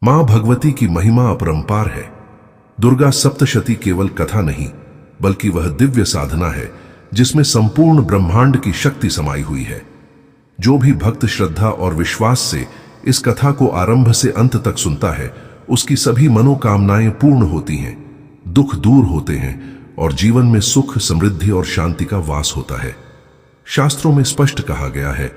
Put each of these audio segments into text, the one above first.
मां भगवती की महिमा अपरंपार है। दुर्गा सप्तशती केवल कथा नहीं, बल्कि वह दिव्य साधना है जिसमें संपूर्ण ब्रह्मांड की शक्ति समाई हुई है। जो भी भक्त श्रद्धा और विश्वास से इस कथा को आरंभ से अंत तक सुनता है, उसकी सभी मनोकामनाएं पूर्ण होती हैं, दुख दूर होते हैं और जीवन में सुख, समृद्धि और शांति का वास होता है। शास्त्रों में स्पष्ट कहा गया है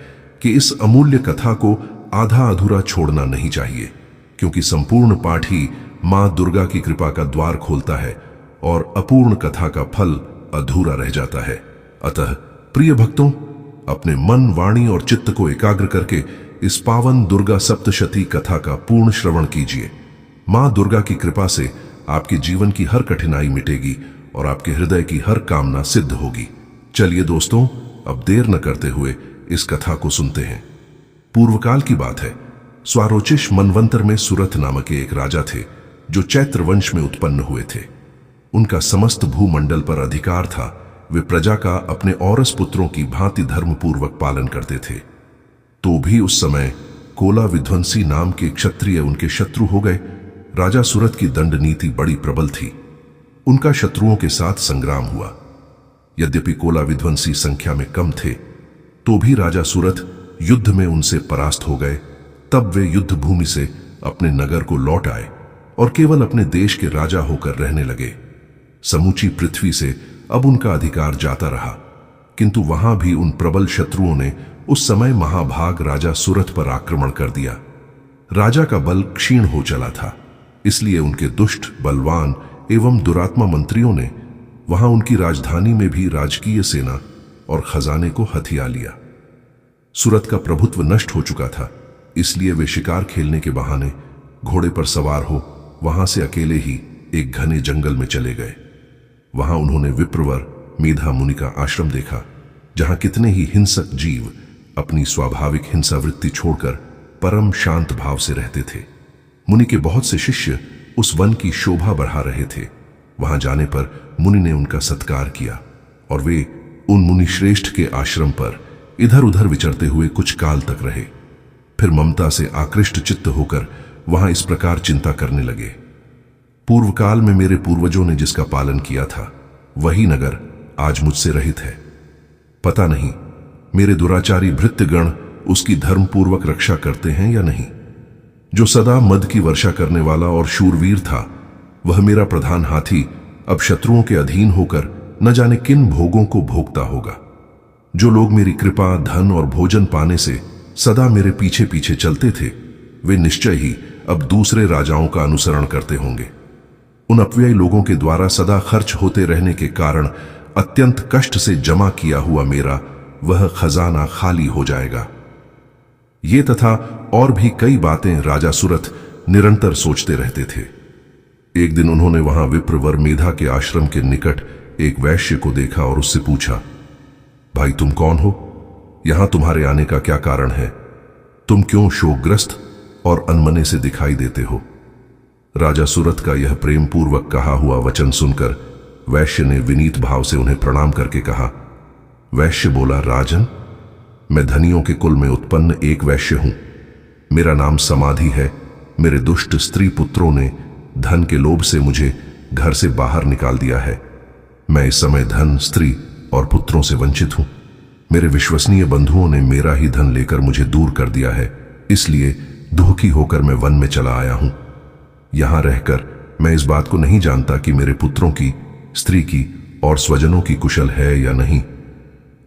कि इस अमूल्य कथा को आधा अधूरा छोड़ना नहीं चाहिए, क्योंकि संपूर्ण पाठ ही मां दुर्गा की कृपा का द्वार खोलता है और अपूर्ण कथा का फल अधूरा रह जाता है। अतः प्रिय भक्तों, अपने मन, वाणी और चित्त को एकाग्र करके इस पावन दुर्गा सप्तशती कथा का पूर्ण श्रवण कीजिए। मां दुर्गा की कृपा से आपके जीवन की हर कठिनाई मिटेगी और आपके हृदय की हर कामना सिद्ध होगी। चलिए दोस्तों, अब देर न करते हुए इस कथा को सुनते हैं। पूर्वकाल की बात है। स्वारोचिष मनवंतर में सुरथ नामक एक राजा थे जो चैत्र वंश में उत्पन्न हुए थे। उनका समस्त भूमंडल पर अधिकार था। वे प्रजा का अपने औरस पुत्रों की भांति धर्मपूर्वक पालन करते थे। तो भी उस समय कोला विध्वंसी नाम के क्षत्रिय उनके शत्रु हो गए। राजा सुरथ की दंड नीति बड़ी प्रबल थी। उनका शत्रुओं के साथ संग्राम हुआ। यद्यपि कोला विध्वंसी संख्या में कम थे, तो भी राजा सुरथ युद्ध में उनसे परास्त हो गए। तब वे युद्ध भूमि से अपने नगर को लौट आए और केवल अपने देश के राजा होकर रहने लगे। समूची पृथ्वी से अब उनका अधिकार जाता रहा, किंतु वहां भी उन प्रबल शत्रुओं ने उस समय महाभाग राजा सुरथ पर आक्रमण कर दिया। राजा का बल क्षीण हो चला था, इसलिए उनके दुष्ट, बलवान एवं दुरात्मा मंत्रियों ने वहां उनकी राजधानी में भी राजकीय सेना और खजाने को हथिया लिया। सुरथ का प्रभुत्व नष्ट हो चुका था, इसलिए वे शिकार खेलने के बहाने घोड़े पर सवार हो वहां से अकेले ही एक घने जंगल में चले गए। वहां उन्होंने विप्रवर मेधा मुनि का आश्रम देखा, जहां कितने ही हिंसक जीव अपनी स्वाभाविक हिंसा वृत्ति छोड़कर परम शांत भाव से रहते थे। मुनि के बहुत से शिष्य उस वन की शोभा बढ़ा रहे थे। वहां जाने पर मुनि ने उनका सत्कार किया और वे उन मुनि श्रेष्ठ के आश्रम पर इधर उधर विचरते हुए कुछ काल तक रहे। फिर ममता से आकृष्ट चित्त होकर वहां इस प्रकार चिंता करने लगे। पूर्व काल में मेरे पूर्वजों ने जिसका पालन किया था, वही नगर आज मुझसे रहित है। पता नहीं मेरे दुराचारी भृत्यगण उसकी धर्मपूर्वक रक्षा करते हैं या नहीं। जो सदा मद की वर्षा करने वाला और शूरवीर था, वह मेरा प्रधान हाथी अब शत्रुओं के अधीन होकर न जाने किन भोगों को भोगता होगा। जो लोग मेरी कृपा, धन और भोजन पाने से सदा मेरे पीछे पीछे चलते थे, वे निश्चय ही अब दूसरे राजाओं का अनुसरण करते होंगे। उन अपव्ययी लोगों के द्वारा सदा खर्च होते रहने के कारण अत्यंत कष्ट से जमा किया हुआ मेरा वह खजाना खाली हो जाएगा। ये तथा और भी कई बातें राजा सुरथ निरंतर सोचते रहते थे। एक दिन उन्होंने वहां विप्रवर मेधा के आश्रम के निकट एक वैश्य को देखा और उससे पूछा, भाई तुम कौन हो? यहां तुम्हारे आने का क्या कारण है? तुम क्यों शोकग्रस्त और अनमने से दिखाई देते हो? राजा सुरथ का यह प्रेम पूर्वक कहा हुआ वचन सुनकर वैश्य ने विनीत भाव से उन्हें प्रणाम करके कहा। वैश्य बोला, राजन, मैं धनियों के कुल में उत्पन्न एक वैश्य हूं। मेरा नाम समाधि है। मेरे दुष्ट स्त्री पुत्रों ने धन के लोभ से मुझे घर से बाहर निकाल दिया है। मैं इस समय धन, स्त्री और पुत्रों से वंचित हूं। मेरे विश्वसनीय बंधुओं ने मेरा ही धन लेकर मुझे दूर कर दिया है, इसलिए दुखी होकर मैं वन में चला आया हूं। यहां रहकर मैं इस बात को नहीं जानता कि मेरे पुत्रों की, स्त्री की और स्वजनों की कुशल है या नहीं।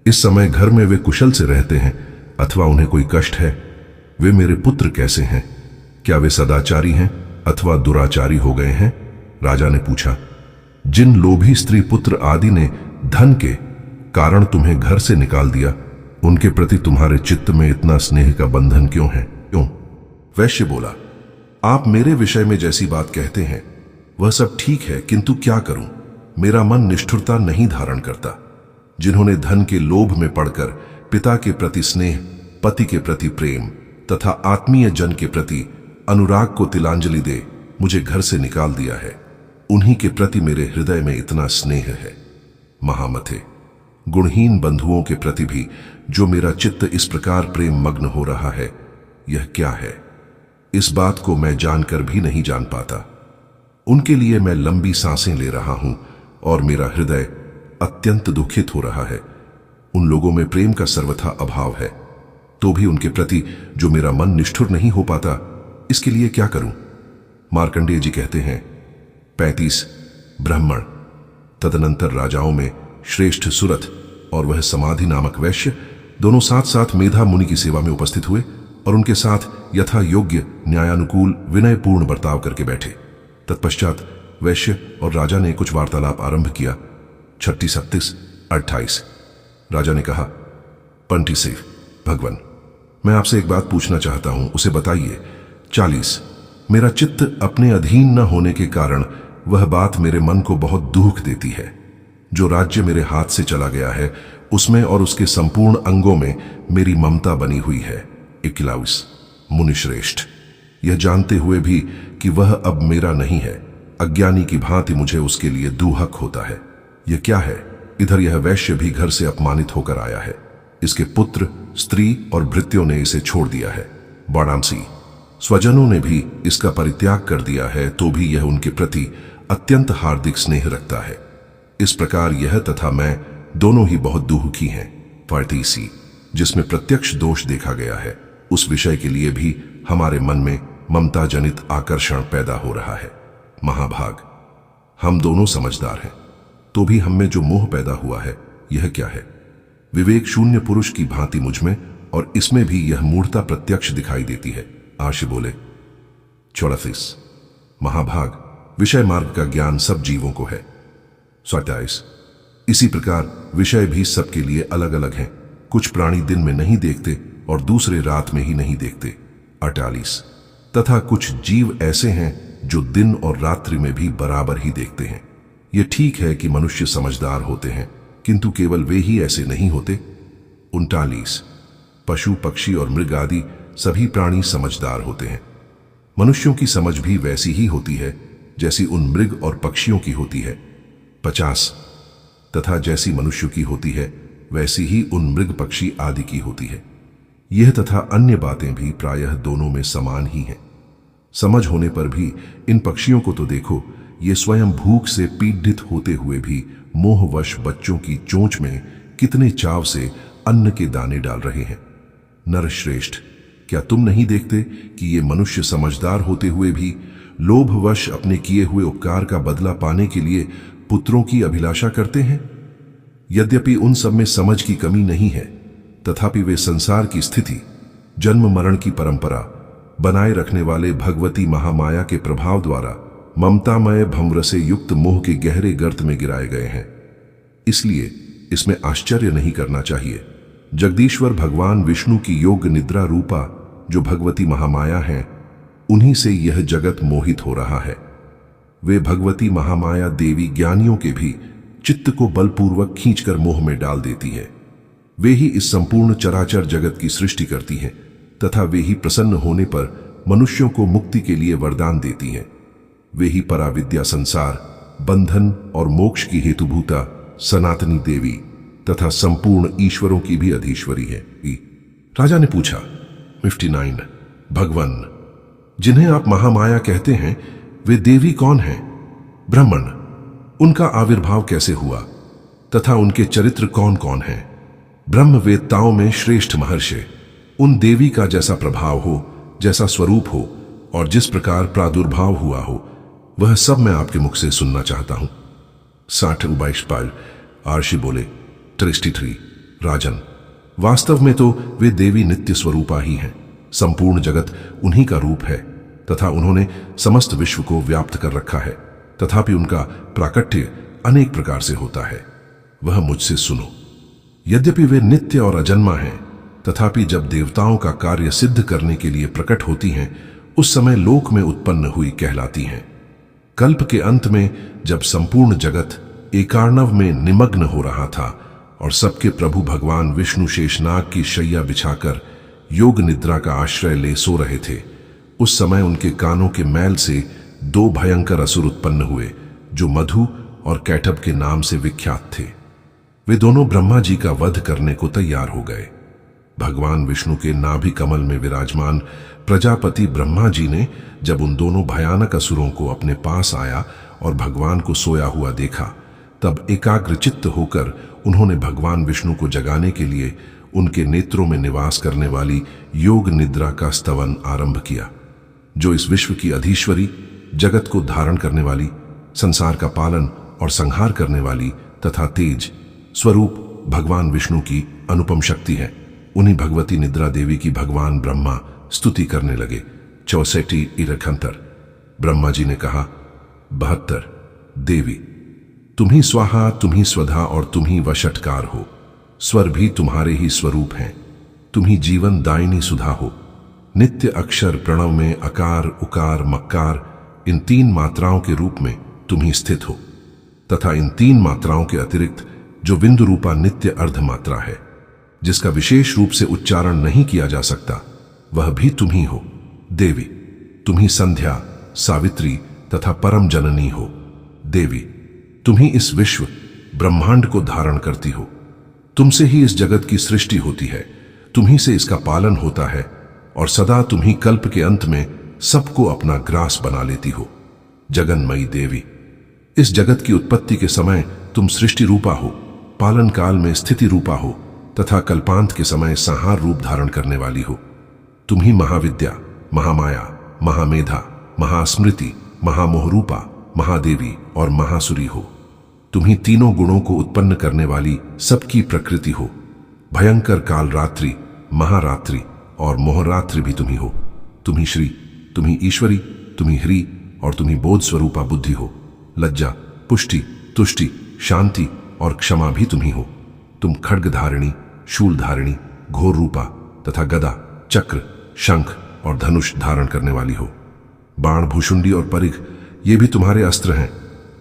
इस समय घर में वे कुशल से रहते हैं अथवा उन्हें कोई कष्ट है। वे मेरे पुत्र कैसे हैं? क्या वे सदाचारी हैं अथवा दुराचारी हो गए हैं? राजा ने पूछा। जिन लोभी स्त्री पुत्र आदि ने धन के कारण तुम्हें घर से निकाल दिया, उनके प्रति तुम्हारे चित्त में इतना स्नेह का बंधन क्यों है? क्यों? वैश्य बोला, आप मेरे विषय में जैसी बात कहते हैं वह सब ठीक है, किंतु क्या करूं? मेरा मन निष्ठुरता नहीं धारण करता। जिन्होंने धन के लोभ में पड़कर पिता के प्रति स्नेह, पति के प्रति प्रेम तथा आत्मीय जन के प्रति अनुराग को तिलांजलि दे मुझे घर से निकाल दिया है, उन्हीं के प्रति मेरे हृदय में इतना स्नेह है। महामते, गुणहीन बंधुओं के प्रति भी जो मेरा चित्त इस प्रकार प्रेम मग्न हो रहा है, यह क्या है? इस बात को मैं जानकर भी नहीं जान पाता। उनके लिए मैं लंबी सांसें ले रहा हूं और मेरा हृदय अत्यंत दुखित हो रहा है। उन लोगों में प्रेम का सर्वथा अभाव है, तो भी उनके प्रति जो मेरा मन निष्ठुर नहीं हो पाता, इसके लिए क्या करूं? मार्कंडेय जी कहते हैं 35 ब्राह्मण, तदनंतर राजाओं में श्रेष्ठ सुरथ और वह समाधि नामक वैश्य दोनों साथ साथ मेधा मुनि की सेवा में उपस्थित हुए और उनके साथ यथा योग्य न्यायानुकूल विनयपूर्ण बर्ताव करके बैठे। तत्पश्चात वैश्य और राजा ने कुछ वार्तालाप आरंभ किया। 36, 37, 28। राजा ने कहा, पंटी सेव भगवान, मैं आपसे एक बात पूछना चाहता हूं, उसे बताइए। 40। मेरा चित्त अपने अधीन न होने के कारण वह बात मेरे मन को बहुत दुख देती है। जो राज्य मेरे हाथ से चला गया है उसमें और उसके संपूर्ण अंगों में मेरी ममता बनी हुई है। 21। मुनिश्रेष्ठ, यह जानते हुए भी कि वह अब मेरा नहीं है, अज्ञानी की भांति मुझे उसके लिए दुहक होता है। यह क्या है? इधर यह वैश्य भी घर से अपमानित होकर आया है। इसके पुत्र, स्त्री और भृत्यों ने इसे छोड़ दिया है। वाराणसी, स्वजनों ने भी इसका परित्याग कर दिया है, तो भी यह उनके प्रति अत्यंत हार्दिक स्नेह रखता है। इस प्रकार यह तथा मैं दोनों ही बहुत दुखी हैं। 40, जिसमें प्रत्यक्ष दोष देखा गया है, उस विषय के लिए भी हमारे मन में ममता जनित आकर्षण पैदा हो रहा है। महाभाग, हम दोनों समझदार हैं, तो भी हम में जो मोह पैदा हुआ है, यह क्या है? विवेक शून्य पुरुष की भांति मुझ में और इसमें भी यह मूढ़ता प्रत्यक्ष दिखाई देती है। आशी बोले। 34। महाभाग, विषय मार्ग का ज्ञान सब जीवों को है। 27। इसी प्रकार विषय भी सबके लिए अलग अलग हैं। कुछ प्राणी दिन में नहीं देखते और दूसरे रात में ही नहीं देखते। 48। तथा कुछ जीव ऐसे हैं जो दिन और रात्रि में भी बराबर ही देखते हैं। ये ठीक है कि मनुष्य समझदार होते हैं, किंतु केवल वे ही ऐसे नहीं होते। 39। पशु, पक्षी और मृग आदि सभी प्राणी समझदार होते हैं। मनुष्यों की समझ भी वैसी ही होती है जैसी उन मृग और पक्षियों की होती है। 50। तथा जैसी मनुष्यों की होती है वैसी ही उन मृग, पक्षी आदि की होती है। यह तथा अन्य बातें भी प्रायः दोनों में समान ही हैं। समझ होने पर भी इन पक्षियों को तो देखो, ये स्वयं भूख से पीड़ित होते हुए भी मोहवश बच्चों की चोंच में कितने चाव से अन्न के दाने डाल रहे हैं। नरश्रेष्ठ, क्या तुम नहीं देखते कि ये मनुष्य समझदार होते हुए भी लोभवश अपने किए हुए उपकार का बदला पाने के लिए पुत्रों की अभिलाषा करते हैं? यद्यपि उन सब में समझ की कमी नहीं है, तथापि वे संसार की स्थिति, जन्म मरण की परंपरा बनाए रखने वाले भगवती महामाया के प्रभाव द्वारा ममतामय भंवर से युक्त मोह के गहरे गर्त में गिराए गए हैं। इसलिए इसमें आश्चर्य नहीं करना चाहिए। जगदीश्वर भगवान विष्णु की योग निद्रा रूपा जो भगवती महामाया हैं, उन्हीं से यह जगत मोहित हो रहा है। वे भगवती महामाया देवी ज्ञानियों के भी चित्त को बलपूर्वक खींचकर मोह में डाल देती है। वे ही इस संपूर्ण चराचर जगत की सृष्टि करती हैं तथा वे ही प्रसन्न होने पर मनुष्यों को मुक्ति के लिए वरदान देती हैं। वे ही पराविद्या, संसार, बंधन और मोक्ष की हेतुभूता सनातनी देवी तथा संपूर्ण ईश्वरों की भी अधीश्वरी है। राजा ने पूछा। 59। भगवान, जिन्हें आप महामाया कहते हैं, वे देवी कौन हैं? ब्राह्मण, उनका आविर्भाव कैसे हुआ तथा उनके चरित्र कौन कौन हैं? ब्रह्म वेत्ताओं में श्रेष्ठ महर्षि, उन देवी का जैसा प्रभाव हो, जैसा स्वरूप हो और जिस प्रकार प्रादुर्भाव हुआ हो, वह सब मैं आपके मुख से सुनना चाहता हूं। 60 आर्षि बोले। 33। राजन, वास्तव में तो वे देवी नित्य स्वरूपा ही हैं। संपूर्ण जगत उन्हीं का रूप है तथा उन्होंने समस्त विश्व को व्याप्त कर रखा है, तथापि उनका प्राकट्य अनेक प्रकार से होता है। वह मुझसे सुनो। यद्यपि वे नित्य और अजन्मा हैं, तथापि जब देवताओं का कार्य सिद्ध करने के लिए प्रकट होती हैं, उस समय लोक में उत्पन्न हुई कहलाती हैं। कल्प के अंत में जब संपूर्ण जगत एकार्णव में निमग्न हो रहा था और सबके प्रभु भगवान विष्णु शेषनाग की शैया बिछाकर योग निद्रा का आश्रय ले सो रहे थे, उस समय उनके कानों के मैल से 2 भयंकर असुर उत्पन्न हुए जो मधु और कैटभ के नाम से विख्यात थे। वे दोनों ब्रह्मा जी का वध करने को तैयार हो गए। भगवान विष्णु के नाभि कमल में विराजमान प्रजापति ब्रह्मा जी ने जब उन दोनों भयानक असुरों को अपने पास आया और भगवान को सोया हुआ देखा, तब एकाग्रचित्त होकर उन्होंने भगवान विष्णु को जगाने के लिए उनके नेत्रों में निवास करने वाली योग निद्रा का स्तवन आरंभ किया, जो इस विश्व की अधीश्वरी, जगत को धारण करने वाली, संसार का पालन और संहार करने वाली तथा तेज स्वरूप भगवान विष्णु की अनुपम शक्ति है। उन्हीं भगवती निद्रा देवी की भगवान ब्रह्मा स्तुति करने लगे। 64 इरखंतर। ब्रह्मा जी ने कहा, 72 देवी, तुम ही स्वाहा, तुम ही स्वधा और तुम ही वशटकार हो। स्वर भी तुम्हारे ही स्वरूप हैं। तुम ही जीवन दायिनी सुधा हो। नित्य अक्षर प्रणव में अकार, उकार, मक्कार, इन 3 मात्राओं के रूप में तुम ही स्थित हो, तथा इन 3 मात्राओं के अतिरिक्त जो बिंदु रूपा नित्य अर्ध मात्रा है, जिसका विशेष रूप से उच्चारण नहीं किया जा सकता, वह भी तुम ही हो। देवी, तुम ही संध्या, सावित्री तथा परम जननी हो। देवी, तुम ही इस विश्व ब्रह्मांड को धारण करती हो। तुमसे ही इस जगत की सृष्टि होती है, तुम ही से इसका पालन होता है और सदा तुम ही कल्प के अंत में सबको अपना ग्रास बना लेती हो। जगन्मयी देवी, इस जगत की उत्पत्ति के समय तुम सृष्टि रूपा हो, पालन काल में स्थिति रूपा हो तथा कल्पांत के समय संहार रूप धारण करने वाली हो। तुम ही महाविद्या, महामाया, महामेधा, महास्मृति, महामोहरूपा, महादेवी और महासुरी हो। तुम ही तीनों गुणों को उत्पन्न करने वाली सबकी प्रकृति हो। भयंकर काल रात्रि, महारात्रि और मोहरात्रि भी तुम ही हो। तुम ही श्री, तुम ही ईश्वरी, तुम ही ह्री और तुम ही बोध स्वरूपा बुद्धि हो। लज्जा, पुष्टि, तुष्टि, शांति और क्षमा भी तुम ही हो। तुम खड्ग धारिणी, शूल धारिणी, घोर रूपा तथा गदा, चक्र, शंख और धनुष धारण करने वाली हो। बाण, भूषुंडी और परिघ ये भी तुम्हारे अस्त्र हैं।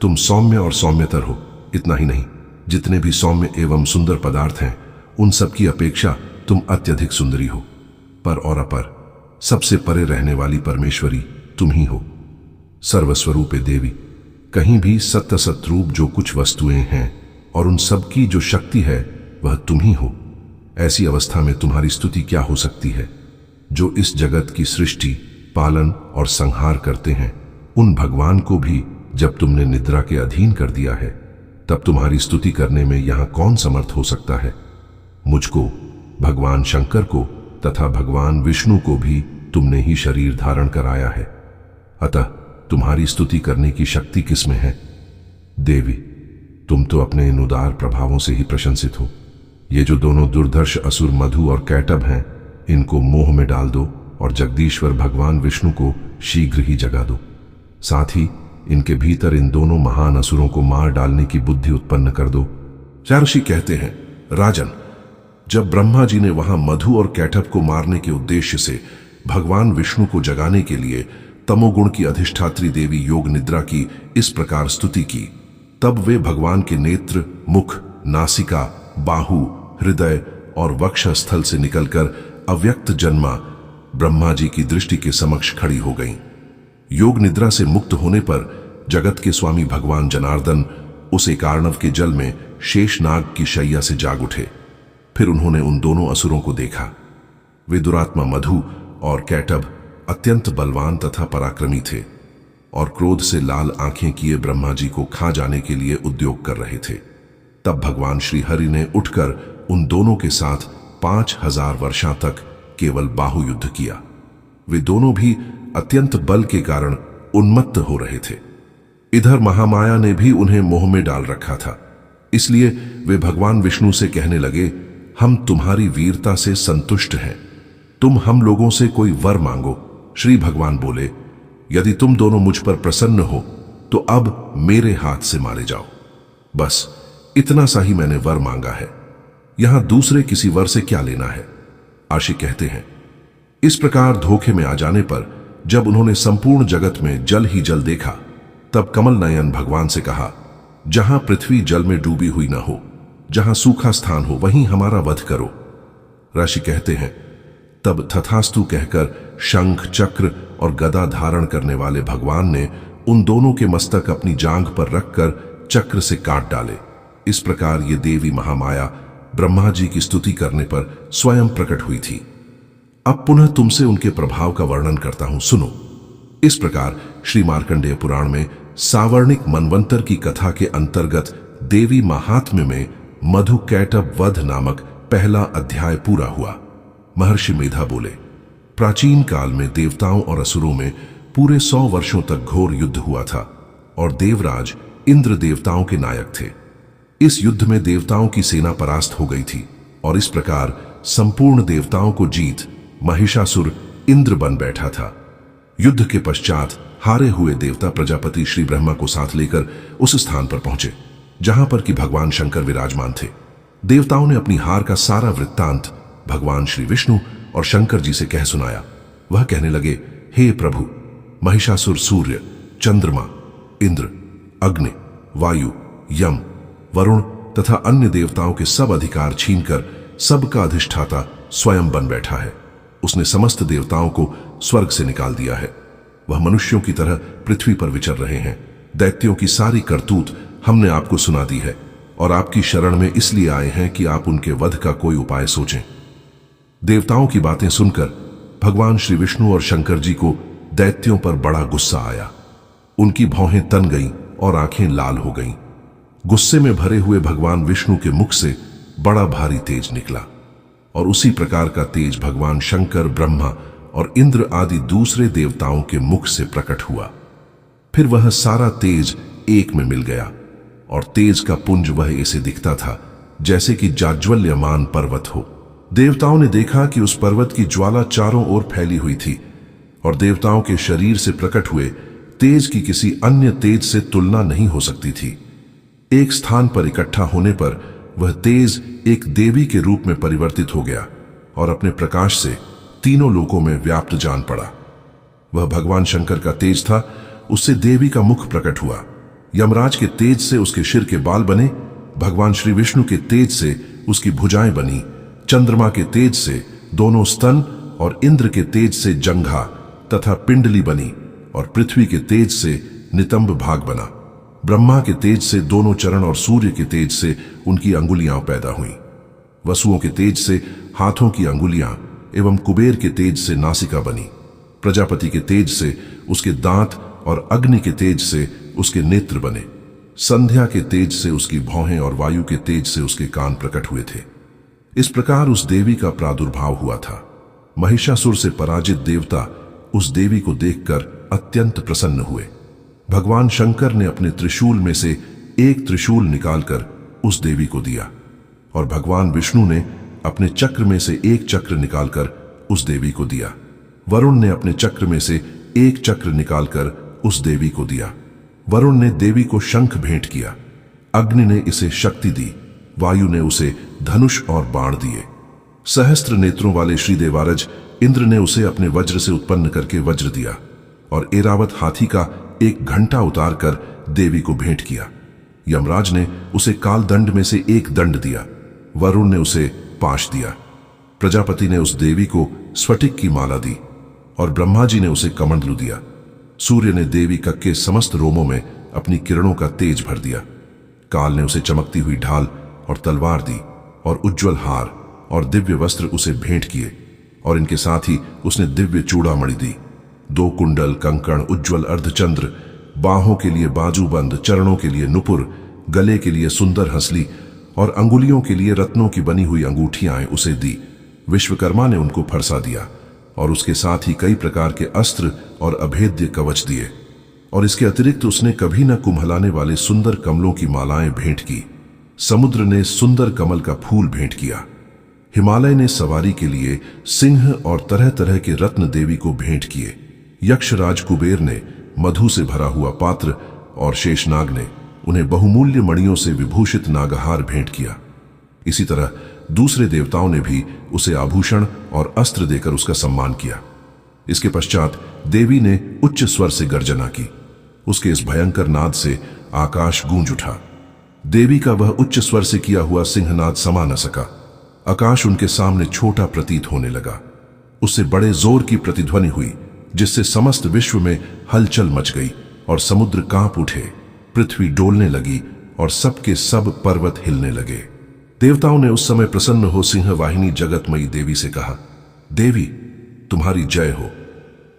तुम सौम्य और सौम्यतर हो। इतना ही नहीं, जितने भी सौम्य एवं सुंदर पदार्थ हैं, उन सब की अपेक्षा तुम अत्यधिक सुंदरी हो। पर और अपर, सबसे परे रहने वाली परमेश्वरी तुम ही हो। सर्वस्वरूपे देवी, कहीं भी सत्य सतरूप जो कुछ वस्तुएं हैं और उन सब की जो शक्ति है वह तुम ही हो। ऐसी अवस्था में तुम्हारी स्तुति क्या हो सकती है? जो इस जगत की सृष्टि, पालन और संहार करते हैं, उन भगवान को भी जब तुमने निद्रा के अधीन कर दिया है, तब तुम्हारी स्तुति करने में यहां कौन समर्थ हो सकता है? मुझको, भगवान शंकर को तथा भगवान विष्णु को भी तुमने ही शरीर धारण कराया है, अतः तुम्हारी स्तुति करने की शक्ति किसमें है? देवी, तुम तो अपने इन उदार प्रभावों से ही प्रशंसित हो। ये जो दोनों दुर्धर्ष असुर मधु और कैटभ हैं, इनको मोह में डाल दो और जगदीश्वर भगवान विष्णु को शीघ्र ही जगा दो। साथ ही इनके भीतर इन दोनों महान असुरों को मार डालने की बुद्धि उत्पन्न कर दो। ऋषि कहते हैं, राजन, जब ब्रह्मा जी ने वहां मधु और कैटभ को मारने के उद्देश्य से भगवान विष्णु को जगाने के लिए तमोगुण की अधिष्ठात्री देवी योग निद्रा की इस प्रकार स्तुति की, तब वे भगवान के नेत्र, मुख, नासिका, बाहु, हृदय और वक्षस्थल से निकलकर अव्यक्त जन्मा ब्रह्मा जी की दृष्टि के समक्ष खड़ी हो गईं। योग निद्रा से मुक्त होने पर जगत के स्वामी भगवान जनार्दन उस एकार्णव के जल में शेषनाग की शैया से जाग उठे। फिर उन्होंने उन दोनों असुरों को देखा। वे दुरात्मा मधु और कैटभ अत्यंत बलवान तथा पराक्रमी थे और क्रोध से लाल आंखें किए ब्रह्मा जी को खा जाने के लिए उद्योग कर रहे थे। तब भगवान श्री हरि ने उठकर उन दोनों के साथ 5000 वर्षों तक केवल बाहु युद्ध किया। वे दोनों भी अत्यंत बल के कारण उन्मत्त हो रहे थे। इधर महामाया ने भी उन्हें मोह में डाल रखा था, इसलिए वे भगवान विष्णु से कहने लगे, हम तुम्हारी वीरता से संतुष्ट हैं, तुम हम लोगों से कोई वर मांगो। श्री भगवान बोले, यदि तुम दोनों मुझ पर प्रसन्न हो तो अब मेरे हाथ से मारे जाओ। बस इतना सा ही मैंने वर मांगा है, यहां दूसरे किसी वर से क्या लेना है। आशी कहते हैं, इस प्रकार धोखे में आ जाने पर जब उन्होंने संपूर्ण जगत में जल ही जल देखा, तब कमल नयन भगवान से कहा, जहां पृथ्वी जल में डूबी हुई न हो, जहां सूखा स्थान हो, वहीं हमारा वध करो। ऋषि कहते हैं, तब तथास्तु कहकर शंख, चक्र और गदा धारण करने वाले भगवान ने उन दोनों के मस्तक अपनी जांघ पर रखकर चक्र से काट डाले। इस प्रकार ये देवी महामाया ब्रह्मा जी की स्तुति करने पर स्वयं प्रकट हुई थी। अब पुनः तुमसे उनके प्रभाव का वर्णन करता हूं, सुनो। इस प्रकार श्री मार्कंडेय पुराण में सावर्णिक मनवंतर की कथा के अंतर्गत देवी महात्म्य में मधु कैटभ वध नामक पहला अध्याय पूरा हुआ। महर्षि मेधा बोले, प्राचीन काल में देवताओं और असुरों में पूरे 100 वर्षों तक घोर युद्ध हुआ था और देवराज इंद्र देवताओं के नायक थे। इस युद्ध में देवताओं की सेना परास्त हो गई थी और इस प्रकार संपूर्ण देवताओं को जीत महिषासुर इंद्र बन बैठा था। युद्ध के पश्चात हारे हुए देवता प्रजापति श्री ब्रह्मा को साथ लेकर उस स्थान पर पहुंचे जहां पर कि भगवान शंकर विराजमान थे। देवताओं ने अपनी हार का सारा वृत्तांत भगवान श्री विष्णु और शंकर जी से कह सुनाया। वह कहने लगे, हे प्रभु, महिषासुर सूर्य, चंद्रमा, इंद्र, अग्नि, वायु, यम, वरुण तथा अन्य देवताओं के सब अधिकार छीनकर सबका अधिष्ठाता स्वयं बन बैठा है। उसने समस्त देवताओं को स्वर्ग से निकाल दिया है। वह मनुष्यों की तरह पृथ्वी पर विचर रहे हैं। दैत्यों की सारी करतूत हमने आपको सुना दी है और आपकी शरण में इसलिए आए हैं कि आप उनके वध का कोई उपाय सोचें। देवताओं की बातें सुनकर भगवान श्री विष्णु और शंकर जी को दैत्यों पर बड़ा गुस्सा आया। उनकी भौहें तन गईं और आंखें लाल हो गईं। गुस्से में भरे हुए भगवान विष्णु के मुख से बड़ा भारी तेज निकला और उसी प्रकार का तेज भगवान शंकर, ब्रह्मा और इंद्र आदि दूसरे देवताओं के मुख से प्रकट हुआ। फिर वह सारा तेज एक में मिल गया और तेज का पुंज वह ऐसे दिखता था जैसे कि जाज्वल्यमान पर्वत हो। देवताओं ने देखा कि उस पर्वत की ज्वाला चारों ओर फैली हुई थी और देवताओं के शरीर से प्रकट हुए तेज की किसी अन्य तेज से तुलना नहीं हो सकती थी। एक स्थान पर इकट्ठा होने पर वह तेज एक देवी के रूप में परिवर्तित हो गया और अपने प्रकाश से तीनों लोकों में व्याप्त जान पड़ा। वह भगवान शंकर का तेज था, उससे देवी का मुख प्रकट हुआ। यमराज के तेज से उसके सिर के बाल बने, भगवान श्री विष्णु के तेज से उसकी भुजाएं बनी, चंद्रमा के तेज से दोनों स्तन और इंद्र के तेज से जंघा तथा पिंडली बनी और पृथ्वी के तेज से नितंब भाग बना। ब्रह्मा के तेज से दोनों चरण और सूर्य के तेज से उनकी अंगुलियां पैदा हुईं। वसुओं के तेज से हाथों की अंगुलियां एवं कुबेर के तेज से नासिका बनी। प्रजापति के तेज से उसके दांत और अग्नि के तेज से उसके नेत्र बने। संध्या के तेज से उसकी भौहें और वायु के तेज से उसके कान प्रकट हुए थे। इस प्रकार उस देवी का प्रादुर्भाव हुआ था। महिषासुर से पराजित देवता उस देवी को देखकर अत्यंत प्रसन्न हुए। भगवान शंकर ने अपने त्रिशूल में से एक त्रिशूल निकालकर उस देवी को दिया और भगवान विष्णु ने अपने चक्र में से एक चक्र निकालकर उस देवी को दिया। वरुण ने अपने चक्र में से एक चक्र निकालकर उस देवी को दिया। वरुण ने देवी को शंख भेंट किया। अग्नि ने इसे शक्ति दी। वायु ने उसे धनुष और बाण दिए। सहस्त्र नेत्रों वाले श्री देवारज इंद्र ने उसे अपने वज्र से उत्पन्न करके वज्र दिया और एरावत हाथी का एक घंटा उतारकर देवी को भेंट किया। यमराज ने उसे काल दंड में से एक दंड दिया। वरुण ने उसे पाश दिया। प्रजापति ने उस देवी को स्फटिक की माला दी और ब्रह्मा जी ने उसे कमंडलू दिया। सूर्य ने देवी के समस्त रोमों में अपनी किरणों का तेज भर दिया। काल ने उसे चमकती हुई ढाल और तलवार दी और उज्ज्वल हार और दिव्य वस्त्र उसे भेंट किए और इनके साथ ही उसने दिव्य चूड़ामणि दी। 2 कुंडल, कंकण, उज्ज्वल अर्धचंद्र, बाहों के लिए बाजूबंद, चरणों के लिए नुपुर, गले के लिए सुंदर हंसली और अंगुलियों के लिए रत्नों की बनी हुई अंगूठियां उसे दी। विश्वकर्मा ने उनको फरसा दिया और उसके साथ ही कई प्रकार के अस्त्र और अभेद्य कवच दिए और इसके अतिरिक्त उसने कभी न कुम्हलाने वाले सुंदर कमलों की मालाएं भेंट की। समुद्र ने सुंदर कमल का फूल भेंट किया। हिमालय ने सवारी के लिए सिंह और तरह तरह के रत्न देवी को भेंट किए। यक्षराज कुबेर ने मधु से भरा हुआ पात्र और शेषनाग ने उन्हें बहुमूल्य मणियों से विभूषित नागहार भेंट किया। इसी तरह दूसरे देवताओं ने भी उसे आभूषण और अस्त्र देकर उसका सम्मान किया। इसके पश्चात देवी ने उच्च स्वर से गर्जना की। उसके इस भयंकर नाद से आकाश गूंज उठा। देवी का वह उच्च स्वर से किया हुआ सिंहनाद समा न सका। आकाश उनके सामने छोटा प्रतीत होने लगा। उससे बड़े जोर की प्रतिध्वनि हुई जिससे समस्त विश्व में हलचल मच गई और समुद्र कांप उठे, पृथ्वी डोलने लगी और सबके सब पर्वत हिलने लगे। देवताओं ने उस समय प्रसन्न हो सिंह वाहिनी जगतमयी देवी से कहा, देवी तुम्हारी जय हो।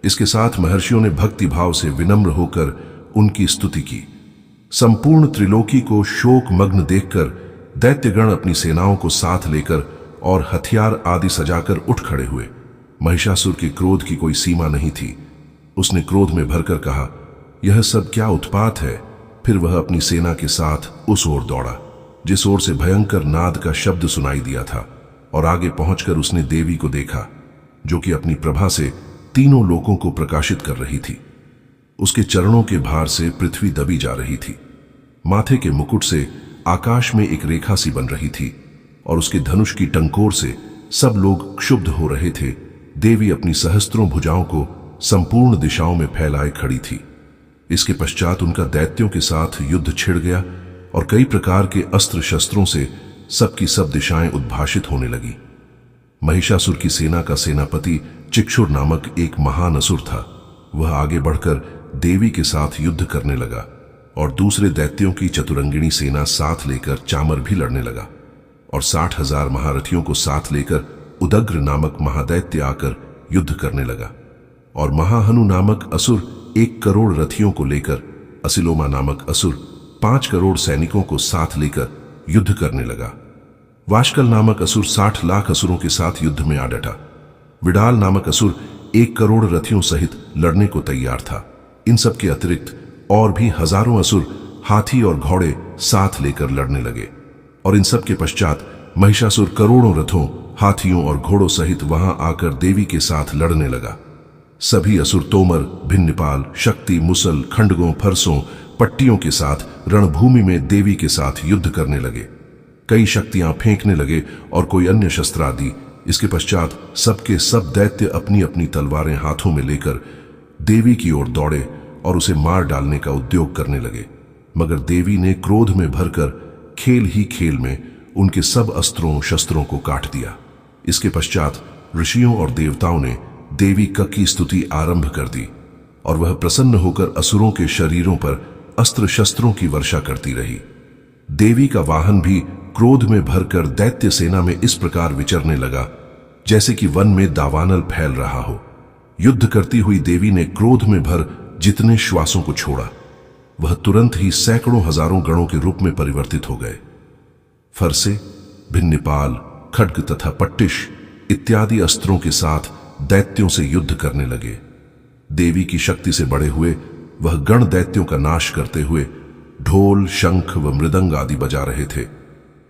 इसके साथ महर्षियों ने भक्ति भाव से विनम्र होकर उनकी स्तुति की। संपूर्ण त्रिलोकी को शोक मग्न देखकर दैत्यगण अपनी सेनाओं को साथ लेकर और हथियार आदि सजाकर उठ खड़े हुए। महिषासुर के क्रोध की कोई सीमा नहीं थी। उसने क्रोध में भरकर कहा, यह सब क्या उत्पात है। फिर वह अपनी सेना के साथ उस ओर दौड़ा जिस ओर से भयंकर नाद का शब्द सुनाई दिया था, और आगे पहुंचकर उसने देवी को देखा जो कि अपनी प्रभा से तीनों लोकों को प्रकाशित कर रही थी। उसके चरणों के भार से पृथ्वी दबी जा रही थी। माथे के मुकुट से आकाश में एक रेखा सी बन रही थी और उसके धनुष की टंकोर से सब लोग क्षुब्ध हो रहे थे। देवी अपनी सहस्त्रों भुजाओं को संपूर्ण दिशाओं में फैलाए खड़ी थी। इसके पश्चात उनका दैत्यों के साथ युद्ध छिड़ गया और कई प्रकार के अस्त्र शस्त्रों से सबकी सब दिशाएं उद्भाषित होने लगी। महिषासुर की सेना का सेनापति चिक्षुर नामक एक महान असुर था। वह आगे बढ़कर देवी के साथ युद्ध करने लगा और दूसरे दैत्यों की चतुरंगिणी सेना साथ लेकर चामर भी लड़ने लगा, और 60,000 महारथियों को साथ लेकर उदग्र नामक महादैत्य आकर युद्ध करने लगा, और महाहनु नामक असुर 1 करोड़ रथियों को लेकर, असिलोमा नामक असुर 5 करोड़ सैनिकों को साथ लेकर युद्ध करने लगा। वाशकल नामक असुर 60 लाख असुरों के साथ युद्ध में आ डटा। विडाल नामक असुर 1 करोड़ रथियों सहित लड़ने को तैयार था। इन सब के अतिरिक्त और भी हजारों असुर हाथी और घोड़े साथ लेकर लड़ने लगे, और इन सब के पश्चात महिषासुर करोड़ों रथों, हाथियों और घोड़ों सहित वहां आकर देवी के साथ लड़ने लगा। सभी असुर तोमर, भिन्नपाल, शक्ति, मुसल, खंडगों, फरसों, पट्टियों के साथ रणभूमि में देवी के साथ युद्ध करने लगे। कई शक्तियां फेंकने लगे और कोई अन्य शस्त्र आदि। इसके पश्चात सबके सब दैत्य अपनी अपनी तलवारें हाथों में लेकर देवी की ओर दौड़े और उसे मार डालने का उद्योग करने लगे, मगर देवी ने क्रोध में भरकर खेल ही खेल में उनके सब अस्त्रों शस्त्रों को काट दिया। इसके पश्चात ऋषियों और देवताओं ने देवी की स्तुति आरंभ कर दी, और वह प्रसन्न होकर असुरों के शरीरों पर अस्त्र शस्त्रों की वर्षा करती रही। देवी का वाहन भी क्रोध में भरकर दैत्य सेना में इस प्रकार विचरने लगा जैसे कि वन में दावानल फैल रहा हो। युद्ध करती हुई देवी ने क्रोध में भर जितने श्वासों को छोड़ा, वह तुरंत ही सैकड़ों हजारों गणों के रूप में परिवर्तित हो गए। फरसे, भिन्नपाल, खड्ग तथा पट्टिश इत्यादि अस्त्रों के साथ दैत्यों से युद्ध करने लगे। देवी की शक्ति से बड़े हुए वह गण दैत्यों का नाश करते हुए ढोल, शंख व मृदंग आदि बजा रहे थे।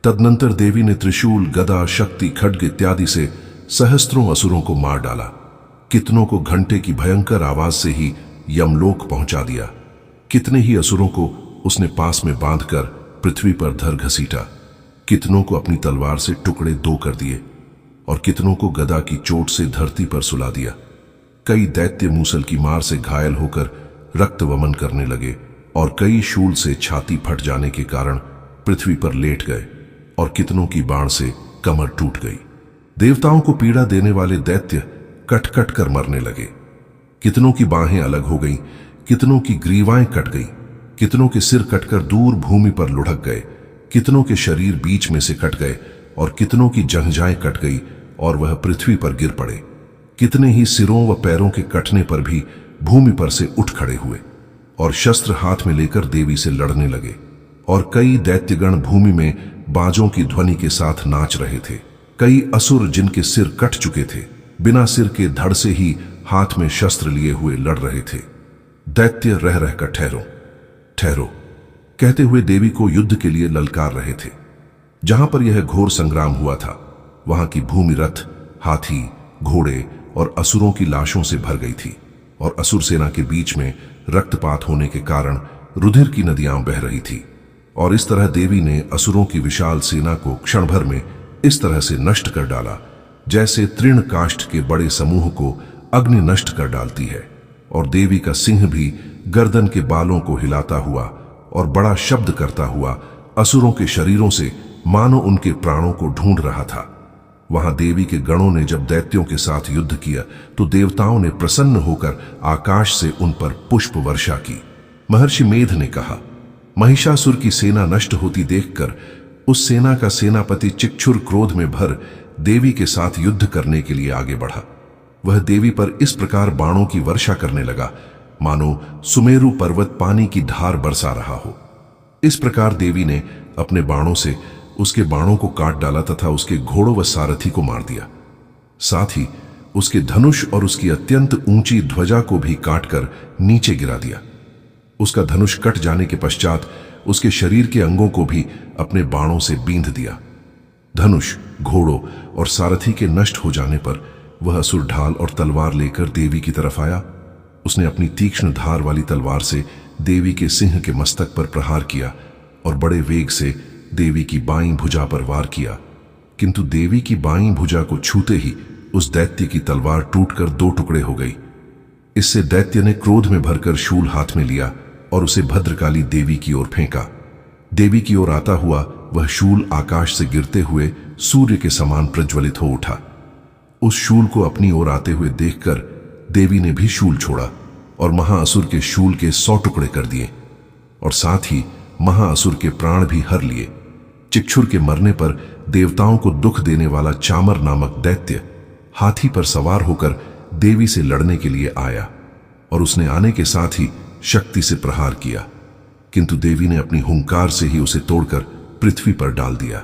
तदनंतर देवी ने त्रिशूल, गदा, शक्ति, खड्ग इत्यादि से सहस्त्रों असुरों को मार डाला। कितनों को घंटे की भयंकर आवाज से ही यमलोक पहुंचा दिया। कितने ही असुरों को उसने पास में बांधकर पृथ्वी पर धर घसीटा। कितनों को अपनी तलवार से टुकड़े 2 कर दिए और कितनों को गदा की चोट से धरती पर सुला दिया। कई दैत्य मूसल की मार से घायल होकर रक्त वमन करने लगे और कई शूल से छाती फट जाने के कारण पृथ्वी पर लेट गए, और कितनों की बाण से कमर टूट गई। देवताओं को पीड़ा देने वाले दैत्य कट कट कर मरने लगे। कितनों की बाहें अलग हो गईं, कितनों की ग्रीवाएं कट गईं, कितनों के सिर कटकर दूर भूमि पर लुढ़क गए, कितनों के शरीर बीच में से कट गए और कितनों की जंघाएं कट गई और वह पृथ्वी पर गिर पड़े। कितने ही सिरों व पैरों के कटने पर भी भूमि पर से उठ खड़े हुए और शस्त्र हाथ में लेकर देवी से लड़ने लगे, और कई दैत्यगण भूमि में बाजों की ध्वनि के साथ नाच रहे थे। कई असुर जिनके सिर कट चुके थे बिना सिर के धड़ से ही हाथ में शस्त्र लिए हुए लड़ रहे थे। दैत्य रह रहकर ठहरो ठहरो कहते हुए देवी को युद्ध के लिए ललकार रहे थे। जहां पर यह घोर संग्राम हुआ था वहां की भूमि रथ, हाथी, घोड़े और असुरों की लाशों से भर गई थी, और असुर सेना के बीच में रक्तपात होने के कारण रुधिर की नदियां बह रही थी। और इस तरह देवी ने असुरों की विशाल सेना को क्षण भर में इस तरह से नष्ट कर डाला जैसे तृण काष्ठ के बड़े समूह को अग्नि नष्ट कर डालती है। और देवी का सिंह भी गर्दन के बालों को हिलाता हुआ और बड़ा शब्द करता हुआ असुरों के शरीरों से मानो उनके प्राणों को ढूंढ रहा था। वहां देवी के गणों ने जब दैत्यों के साथ युद्ध किया तो देवताओं ने प्रसन्न होकर आकाश से उन पर पुष्प वर्षा की। महर्षि मेध ने कहा, महिषासुर की सेना नष्ट होती देखकर उस सेना का सेनापति चिक्षुर क्रोध में भर देवी के साथ युद्ध करने के लिए आगे बढ़ा। वह देवी पर इस प्रकार बाणों की वर्षा करने लगा मानो सुमेरु पर्वत पानी की धार बरसा रहा हो। इस प्रकार देवी ने अपने बाणों से उसके बाणों को काट डाला तथा उसके घोड़ों व सारथी को मार दिया। साथ ही उसके धनुष और उसकी अत्यंत ऊंची ध्वजा को भी काटकर नीचे गिरा दिया। उसका धनुष कट जाने के पश्चात उसके शरीर के अंगों को भी अपने बाणों से बींध दिया। धनुष, घोड़ों और सारथी के नष्ट हो जाने पर वह असुर ढाल और तलवार लेकर देवी की तरफ आया। उसने अपनी तीक्ष्ण धार वाली तलवार से देवी के सिंह के मस्तक पर प्रहार किया और बड़े वेग से देवी की बाईं भुजा पर वार किया, किंतु देवी की बाईं भुजा को छूते ही उस दैत्य की तलवार टूटकर दो टुकड़े हो गई। इससे दैत्य ने क्रोध में भरकर शूल हाथ में लिया और उसे भद्रकाली देवी की ओर फेंका। देवी की ओर आता हुआ वह शूल आकाश से गिरते हुए सूर्य के समान प्रज्वलित हो उठा। उस शूल को अपनी ओर आते हुए देखकर देवी ने भी शूल छोड़ा और महाअसुर के शूल के 100 टुकड़े कर दिए और साथ ही महाअसुर के प्राण भी हर लिए। चिक्षुर के मरने पर देवताओं को दुख देने वाला चामर नामक दैत्य हाथी पर सवार होकर देवी से लड़ने के लिए आया और उसने आने के साथ ही शक्ति से प्रहार किया, किंतु देवी ने अपनी हुंकार से ही उसे तोड़कर पृथ्वी पर डाल दिया।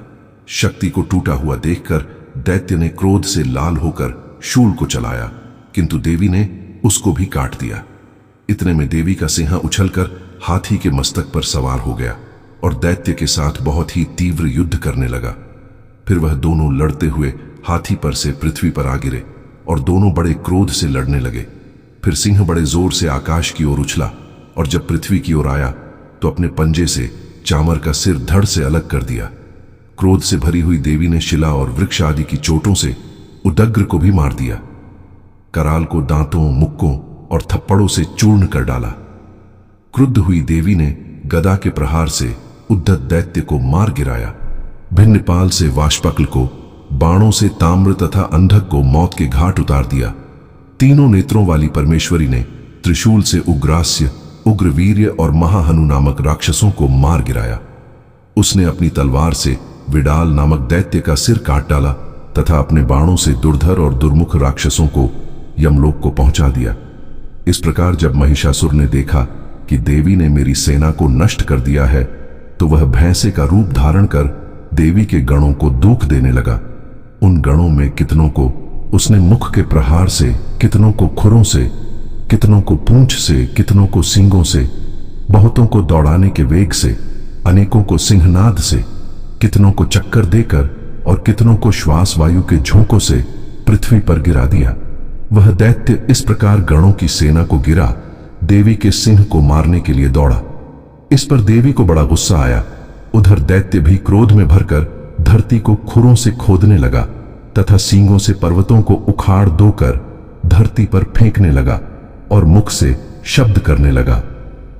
शक्ति को टूटा हुआ देखकर दैत्य ने क्रोध से लाल होकर शूल को चलाया, किंतु देवी ने उसको भी काट दिया। इतने में देवी का सिंह उछलकर हाथी के मस्तक पर सवार हो गया और दैत्य के साथ बहुत ही तीव्र युद्ध करने लगा। फिर वह दोनों लड़ते हुए हाथी पर से पृथ्वी पर आ गिरे और दोनों बड़े क्रोध से लड़ने लगे। फिर सिंह बड़े जोर से आकाश की ओर उछला और जब पृथ्वी की ओर आया तो अपने पंजे से चामर का सिर धड़ से अलग कर दिया। क्रोध से भरी हुई देवी ने शिला और वृक्ष आदि की चोटों से उदग्र को भी मार दिया। कराल को दांतों, मुक्कों और थप्पड़ों से चूर्ण कर डाला। क्रुद्ध हुई देवी ने गदा के प्रहार से उद्धत दैत्य को मार गिराया। भिन्नपाल से वाष्पक्ल को, बाणों से ताम्र तथा अंधक को मौत के घाट उतार दिया। तीनों नेत्रों वाली परमेश्वरी ने त्रिशूल से उग्रास्य, उग्रवीर्य और महाहनु नामक राक्षसों को मार गिराया। उसने अपनी तलवार से विडाल नामक दैत्य का सिर काट डाला तथा अपने बाणों से दुर्धर और दुर्मुख राक्षसों को यमलोक को पहुंचा दिया। इस प्रकार जब महिषासुर ने देखा कि देवी ने मेरी सेना को नष्ट कर दिया है, तो वह भैंसे का रूप धारण कर देवी के गणों को दुख देने लगा। उन गणों में कितनों को उसने मुख के प्रहार से, कितनों को खुरों से, कितनों को पूंछ से, कितनों को सींगों से, बहुतों को दौड़ाने के वेग से, अनेकों को सिंहनाद से, कितनों को चक्कर देकर और कितनों को श्वास वायु के झोंकों से पृथ्वी पर गिरा दिया। वह दैत्य इस प्रकार गणों की सेना को गिरा, देवी के सिंह को मारने के लिए दौड़ा। इस पर देवी को बड़ा गुस्सा आया। उधर दैत्य भी क्रोध में भरकर धरती को खुरों से खोदने लगा तथा सींगों से पर्वतों को उखाड़ दोकर धरती पर फेंकने लगा और मुख से शब्द करने लगा।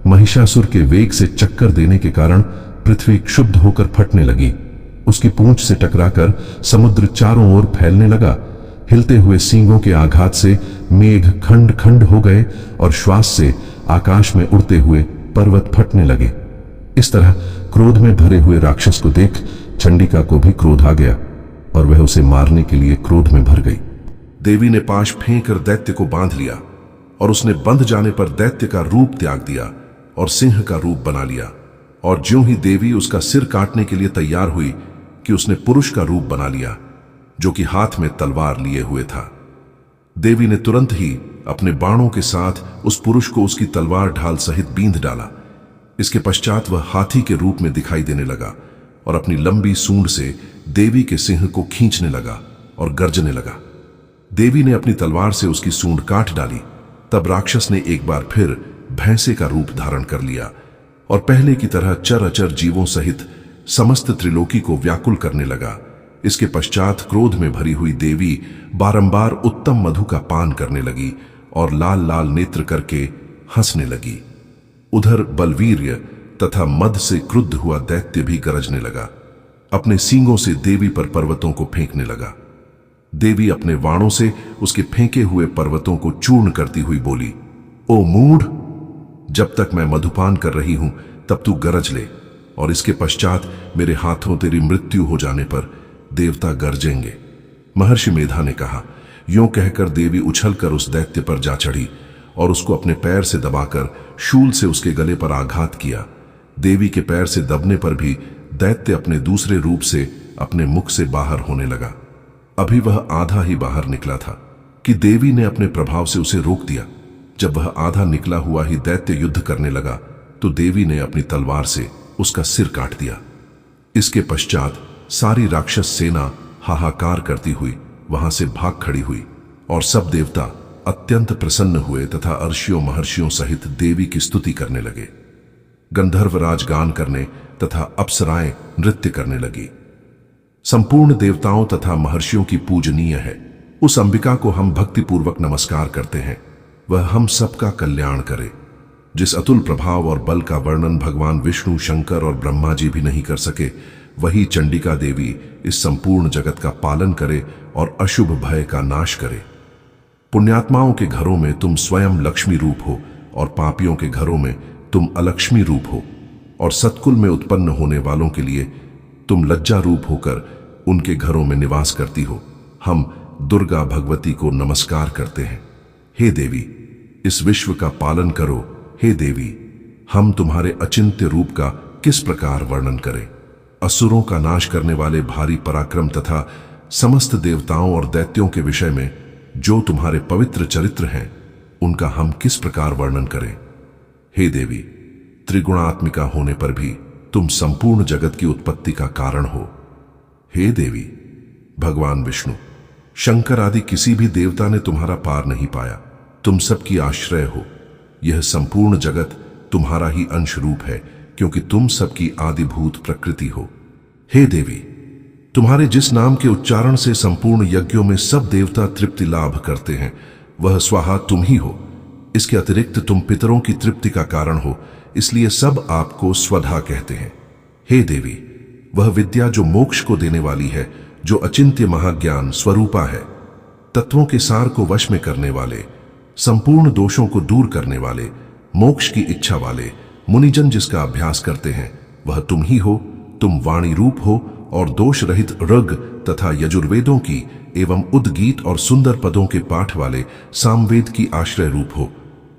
महिषासुर के वेग से चक्कर देने के कारण पृथ्वी क्षुब्ध होकर फटने लगी। उसकी पूंछ से टकराकर समुद्र चारों ओर फैलने लगा। हिलते हुए सींगों के आघात से मेघ खंड खंड हो गए और श्वास से आकाश में उड़ते हुए पर्वत फटने लगे। इस तरह क्रोध में भरे हुए राक्षस को देख चंडिका को भी क्रोध आ गया और वह उसे मारने के लिए क्रोध में भर गई। देवी ने पाश फेंक कर दैत्य को बांध लिया और उसने बंध जाने पर दैत्य का रूप त्याग दिया और सिंह का रूप बना लिया। और ज्यों ही देवी उसका सिर काटने के लिए तैयार हुई कि उसने पुरुष का रूप बना लिया, जो कि हाथ में तलवार लिए हुए था। देवी ने तुरंत ही अपने बाणों के साथ उस पुरुष को उसकी तलवार ढाल सहित बींध डाला। इसके पश्चात वह हाथी के रूप में दिखाई देने लगा और अपनी लंबी सूंड से देवी के सिंह को खींचने लगा और गर्जने लगा। देवी ने अपनी तलवार से उसकी सूंड काट डाली। तब राक्षस ने एक बार फिर भैंसे का रूप धारण कर लिया और पहले की तरह चर अचर जीवों सहित समस्त त्रिलोकी को व्याकुल करने लगा। इसके पश्चात क्रोध में भरी हुई देवी बारंबार उत्तम मधु का पान करने लगी और लाल लाल नेत्र करके हंसने लगी। उधर बलवीर्य तथा मद से क्रुद्ध हुआ दैत्य भी गरजने लगा। अपने सींगों से देवी पर पर्वतों को फेंकने लगा। देवी अपने वाणों से उसके फेंके हुए पर्वतों को चूर्ण करती हुई बोली, ओ मूढ़, जब तक मैं मधुपान कर रही हूं तब तू गरज ले, और इसके पश्चात मेरे हाथों तेरी मृत्यु हो जाने पर देवता गरजेंगे। महर्षि मेधा ने कहा, यूं कहकर देवी उछलकर उस दैत्य पर जा चढ़ी और उसको अपने पैर से दबाकर शूल से उसके गले पर आघात किया। देवी के पैर से दबने पर भी दैत्य अपने दूसरे रूप से अपने मुख से बाहर होने लगा। अभी वह आधा ही बाहर निकला था कि देवी ने अपने प्रभाव से उसे रोक दिया। जब वह आधा निकला हुआ ही दैत्य युद्ध करने लगा तो देवी ने अपनी तलवार से उसका सिर काट दिया। इसके पश्चात सारी राक्षस सेना हाहाकार करती हुई वहां से भाग खड़ी हुई और सब देवता अत्यंत प्रसन्न हुए तथा अर्षियों महर्षियों सहित देवी की स्तुति करने लगे। गंधर्वराज गान करने तथा अप्सराएं नृत्य करने लगी। संपूर्ण देवताओं तथा महर्षियों की पूजनीय है उस अंबिका को हम भक्तिपूर्वक नमस्कार करते हैं। वह हम सबका कल्याण करे। जिस अतुल प्रभाव और बल का वर्णन भगवान विष्णु, शंकर और ब्रह्मा जी भी नहीं कर सके, वही चंडिका देवी इस संपूर्ण जगत का पालन करे और अशुभ भय का नाश करे। पुण्यात्माओं के घरों में तुम स्वयं लक्ष्मी रूप हो और पापियों के घरों में तुम अलक्ष्मी रूप हो, और सत्कुल में उत्पन्न होने वालों के लिए तुम लज्जा रूप होकर उनके घरों में निवास करती हो। हम दुर्गा भगवती को नमस्कार करते हैं। हे देवी, इस विश्व का पालन करो। हे देवी, हम तुम्हारे अचिंत्य रूप का किस प्रकार वर्णन करें। असुरों का नाश करने वाले भारी पराक्रम तथा समस्त देवताओं और दैत्यों के विषय में जो तुम्हारे पवित्र चरित्र हैं, उनका हम किस प्रकार वर्णन करें। हे देवी, त्रिगुणात्मिका होने पर भी तुम संपूर्ण जगत की उत्पत्ति का कारण हो। हे देवी, भगवान विष्णु, शंकर आदि किसी भी देवता ने तुम्हारा पार नहीं पाया। तुम सबकी आश्रय हो। यह संपूर्ण जगत तुम्हारा ही अंश रूप है, क्योंकि तुम सबकी आदिभूत प्रकृति हो। हे देवी, तुम्हारे जिस नाम के उच्चारण से संपूर्ण यज्ञों में सब देवता तृप्ति लाभ करते हैं, वह स्वाहा तुम ही हो। इसके अतिरिक्त तुम पितरों की तृप्ति का कारण हो, इसलिए सब आपको स्वधा कहते हैं। हे देवी, वह विद्या जो मोक्ष को देने वाली है, जो अचिंत्य महाज्ञान स्वरूपा है, तत्वों के सार को वश में करने वाले, संपूर्ण दोषों को दूर करने वाले, मोक्ष की इच्छा वाले मुनिजन जिसका अभ्यास करते हैं, वह तुम ही हो। तुम वाणी रूप हो और दोष रहित ऋग तथा यजुर्वेदों की एवं उद्गीत और सुंदर पदों के पाठ वाले सामवेद की आश्रय रूप हो।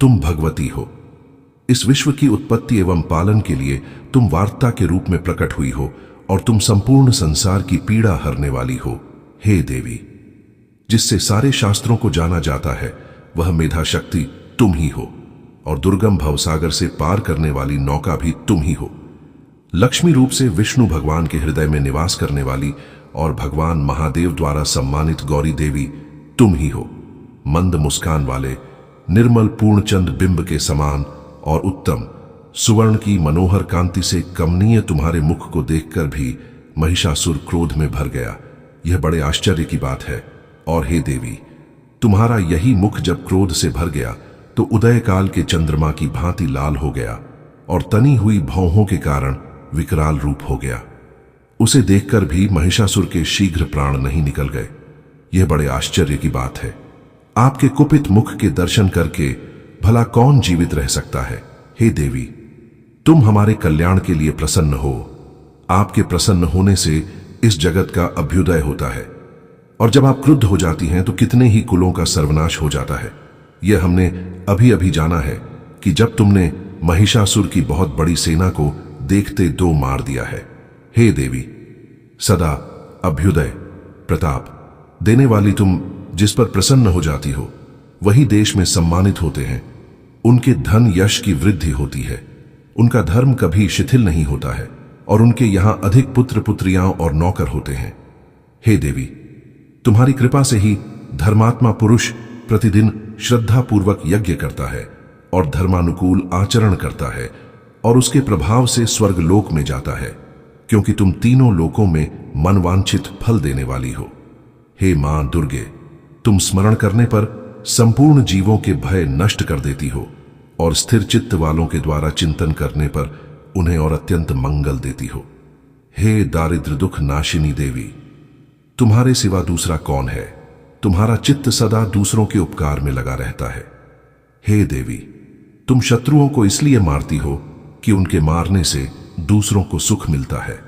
तुम भगवती हो। इस विश्व की उत्पत्ति एवं पालन के लिए तुम वार्ता के रूप में प्रकट हुई हो और तुम संपूर्ण संसार की पीड़ा हरने वाली हो। हे देवी, जिससे सारे शास्त्रों को जाना जाता है, वह मेधा शक्ति तुम ही हो और दुर्गम भवसागर से पार करने वाली नौका भी तुम ही हो। लक्ष्मी रूप से विष्णु भगवान के हृदय में निवास करने वाली और भगवान महादेव द्वारा सम्मानित गौरी देवी तुम ही हो। मंद मुस्कान वाले, निर्मल पूर्णचंद बिंब के समान और उत्तम सुवर्ण की मनोहर कांति से कमनीय तुम्हारे मुख को देखकर भी महिषासुर क्रोध में भर गया। यह बड़े आश्चर्य की बात है। और हे देवी, तुम्हारा यही मुख जब क्रोध से भर गया तो उदय काल के चंद्रमा की भांति लाल हो गया और तनी हुई भौहों के कारण विकराल रूप हो गया। उसे देखकर भी महिषासुर के शीघ्र प्राण नहीं निकल गए। यह बड़े आश्चर्य की बात है। आपके कुपित मुख के दर्शन करके भला कौन जीवित रह सकता है। हे देवी, तुम हमारे कल्याण के लिए प्रसन्न हो। आपके प्रसन्न होने से इस जगत का अभ्युदय होता है, और जब आप क्रुद्ध हो जाती हैं तो कितने ही कुलों का सर्वनाश हो जाता है। यह हमने अभी अभी जाना है कि जब तुमने महिषासुर की बहुत बड़ी सेना को देखते दो मार दिया है। हे देवी, सदा अभ्युदय प्रताप देने वाली तुम जिस पर प्रसन्न हो जाती हो, वही देश में सम्मानित होते हैं। उनके धन यश की वृद्धि होती है, उनका धर्म कभी शिथिल नहीं होता है, और उनके यहां अधिक पुत्र पुत्रियां और नौकर होते हैं। हे देवी, तुम्हारी कृपा से ही धर्मात्मा पुरुष प्रतिदिन श्रद्धापूर्वक यज्ञ करता है और धर्मानुकूल आचरण करता है और उसके प्रभाव से स्वर्गलोक में जाता है, क्योंकि तुम तीनों लोकों में मनवांछित फल देने वाली हो। हे मां दुर्गे, तुम स्मरण करने पर संपूर्ण जीवों के भय नष्ट कर देती हो और स्थिर चित्त वालों के द्वारा चिंतन करने पर उन्हें और अत्यंत मंगल देती हो। हे दारिद्र दुख नाशिनी देवी, तुम्हारे सिवा दूसरा कौन है। तुम्हारा चित्त सदा दूसरों के उपकार में लगा रहता है। हे देवी, तुम शत्रुओं को इसलिए मारती हो कि उनके मारने से दूसरों को सुख मिलता है।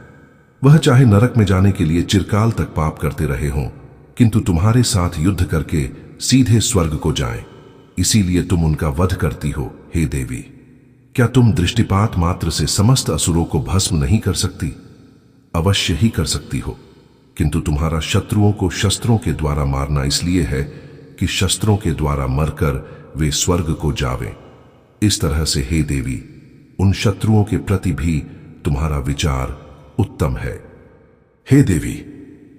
वह चाहे नरक में जाने के लिए चिरकाल तक पाप करते रहे हों किंतु तुम्हारे साथ युद्ध करके सीधे स्वर्ग को जाएं, इसीलिए तुम उनका वध करती हो। हे देवी, क्या तुम दृष्टिपात मात्र से समस्त असुरों को भस्म नहीं कर सकती? अवश्य ही कर सकती हो, किंतु तुम्हारा शत्रुओं को शस्त्रों के द्वारा मारना इसलिए है कि शस्त्रों के द्वारा मरकर वे स्वर्ग को जावें। इस तरह से हे देवी, उन शत्रुओं के प्रति भी तुम्हारा विचार उत्तम है। हे देवी,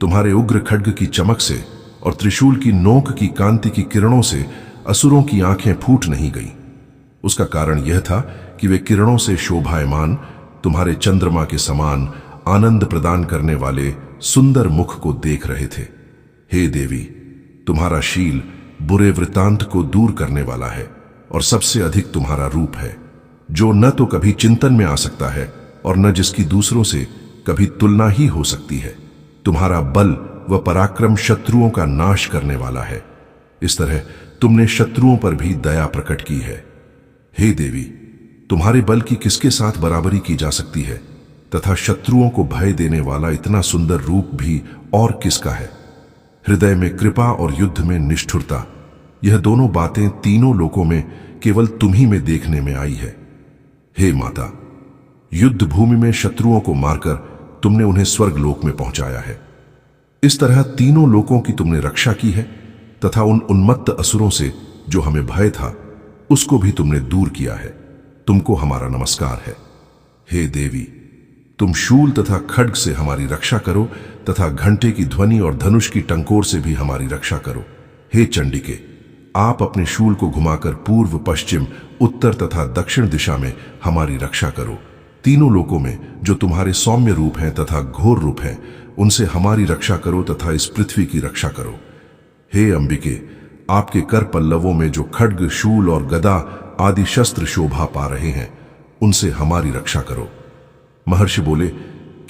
तुम्हारे उग्र खड्ग की चमक से और त्रिशूल की नोक की कांति की किरणों से असुरों की आंखें फूट नहीं गईं। उसका कारण यह था कि वे किरणों से शोभायमान तुम्हारे चंद्रमा के समान आनंद प्रदान करने वाले सुंदर मुख को देख रहे थे। हे देवी, तुम्हारा शील बुरे वृत्तांत को दूर करने वाला है और सबसे अधिक तुम्हारा रूप है, जो न तो कभी चिंतन में आ सकता है और न जिसकी दूसरों से कभी तुलना ही हो सकती है। तुम्हारा बल व पराक्रम शत्रुओं का नाश करने वाला है। इस तरह तुमने शत्रुओं पर भी दया प्रकट की है। हे देवी, तुम्हारे बल की किसके साथ बराबरी की जा सकती है, तथा शत्रुओं को भय देने वाला इतना सुंदर रूप भी और किसका है? हृदय में कृपा और युद्ध में निष्ठुरता, यह दोनों बातें तीनों लोकों में केवल तुम्ही में देखने में आई है। हे माता, युद्ध भूमि में शत्रुओं को मारकर तुमने उन्हें स्वर्ग लोक में पहुंचाया है। इस तरह तीनों लोकों की तुमने रक्षा की है, तथा उन उन्मत्त असुरों से जो हमें भय था उसको भी तुमने दूर किया है। तुमको हमारा नमस्कार है। हे देवी, तुम शूल तथा खड्ग से हमारी रक्षा करो तथा घंटे की ध्वनि और धनुष की टंकोर से भी हमारी रक्षा करो। हे चंडिके, आप अपने शूल को घुमाकर पूर्व, पश्चिम, उत्तर तथा दक्षिण दिशा में हमारी रक्षा करो। तीनों लोकों में जो तुम्हारे सौम्य रूप हैं तथा घोर रूप हैं, उनसे हमारी रक्षा करो तथा इस पृथ्वी की रक्षा करो। हे अंबिके, आपके कर पल्लवों में जो खड्ग, शूल और गदा आदि शस्त्र शोभा पा रहे हैं, उनसे हमारी रक्षा करो। महर्षि बोले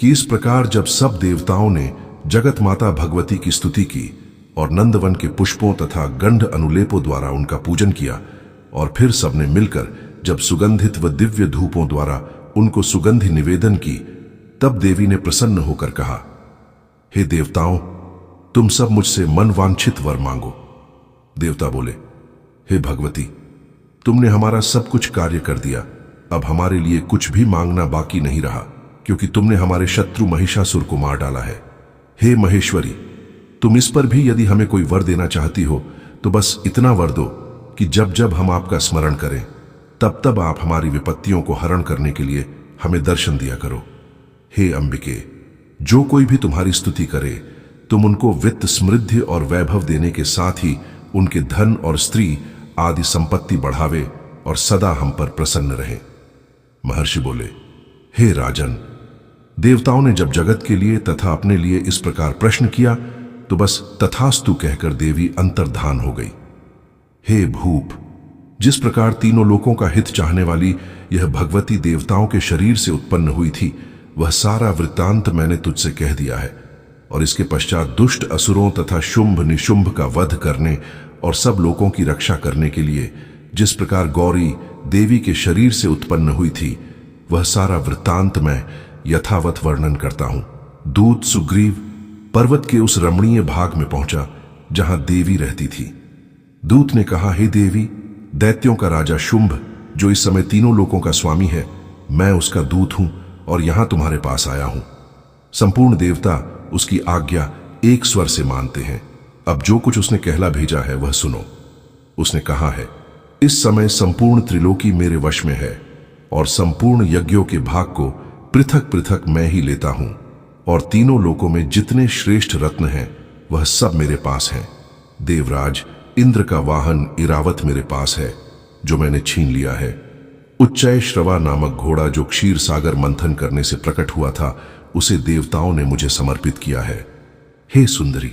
कि इस प्रकार जब सब देवताओं ने जगत माता भगवती की स्तुति की और नंदवन के पुष्पों तथा गंध अनुलेपों द्वारा उनका पूजन किया, और फिर सबने मिलकर जब सुगंधित व दिव्य धूपों द्वारा उनको सुगंधि निवेदन की, तब देवी ने प्रसन्न होकर कहा, हे देवताओं, तुम सब मुझसे मन वांछित वर मांगो। देवता बोले, हे भगवती, तुमने हमारा सब कुछ कार्य कर दिया। अब हमारे लिए कुछ भी मांगना बाकी नहीं रहा, क्योंकि तुमने हमारे शत्रु महिषासुर को मार डाला है। हे महेश्वरी, तुम इस पर भी यदि हमें कोई वर देना चाहती हो तो बस इतना वर दो कि जब जब हम आपका स्मरण करें तब तब आप हमारी विपत्तियों को हरण करने के लिए हमें दर्शन दिया करो। हे अंबिके, जो कोई भी तुम्हारी स्तुति करे, तुम उनको वित्त, समृद्धि और वैभव देने के साथ ही उनके धन और स्त्री आदि संपत्ति बढ़ावे और सदा हम पर प्रसन्न रहे। महर्षि बोले, हे राजन, देवताओं ने जब जगत के लिए तथा अपने लिए इस प्रकार प्रश्न किया तो बस तथास्तु कहकर देवी अंतर्धान हो गई। हे भूप, जिस प्रकार तीनों लोकों का हित चाहने वाली यह भगवती देवताओं के शरीर से उत्पन्न हुई थी, वह सारा वृत्तांत मैंने तुझसे कह दिया है। और इसके पश्चात दुष्ट असुरों तथा शुंभ निशुंभ का वध करने और सब लोगों की रक्षा करने के लिए जिस प्रकार गौरी देवी के शरीर से उत्पन्न हुई थी, वह सारा वृत्तांत मैं यथावत वर्णन करता हूं। दूत सुग्रीव पर्वत के उस रमणीय भाग में पहुंचा जहां देवी रहती थी। दूत ने कहा, हे देवी, दैत्यों का राजा शुंभ, जो इस समय तीनों लोकों का स्वामी है, मैं उसका दूत हूं और यहां तुम्हारे पास आया हूं। संपूर्ण देवता उसकी आज्ञा एक स्वर से मानते हैं। अब जो कुछ उसने कहला भेजा है वह सुनो। उसने कहा है, इस समय संपूर्ण त्रिलोकी मेरे वश में है और संपूर्ण यज्ञों के भाग को पृथक पृथक मैं ही लेता हूं, और तीनों लोकों में जितने श्रेष्ठ रत्न हैं वह सब मेरे पास हैं। देवराज इंद्र का वाहन इरावत मेरे पास है, जो मैंने छीन लिया है। उच्चय श्रवा नामक घोड़ा जो क्षीर सागर मंथन करने से प्रकट हुआ था, उसे देवताओं ने मुझे समर्पित किया है। हे सुंदरी,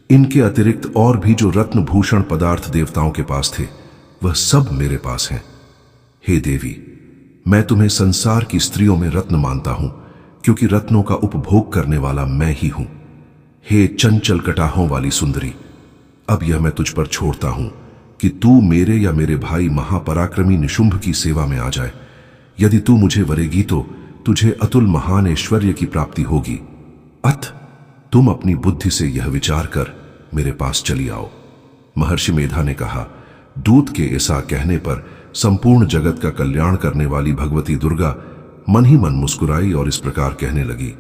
इनके अतिरिक्त और भी जो रत्न भूषण पदार्थ देवताओं के पास थे, वह सब मेरे पास हैं। हे देवी, मैं तुम्हें संसार की स्त्रियों में रत्न मानता हूं, क्योंकि रत्नों का उपभोग करने वाला मैं ही हूं। हे चंचल कटाहों वाली सुंदरी, अब यह मैं तुझ पर छोड़ता हूं कि तू मेरे या मेरे भाई महापराक्रमी निशुंभ की सेवा में आ जाए। यदि तू मुझे वरेगी तो तुझे अतुल महान ऐश्वर्य की प्राप्ति होगी। अथ तुम अपनी बुद्धि से यह विचार कर मेरे पास चली आओ। महर्षि मेधा ने कहा। दूत के ऐसा कहने पर संपूर्ण जगत का कल्याण करने वाली भगवती दुर्गा मन ही मन मुस्कुराई और इस प्रकार कहने लगी।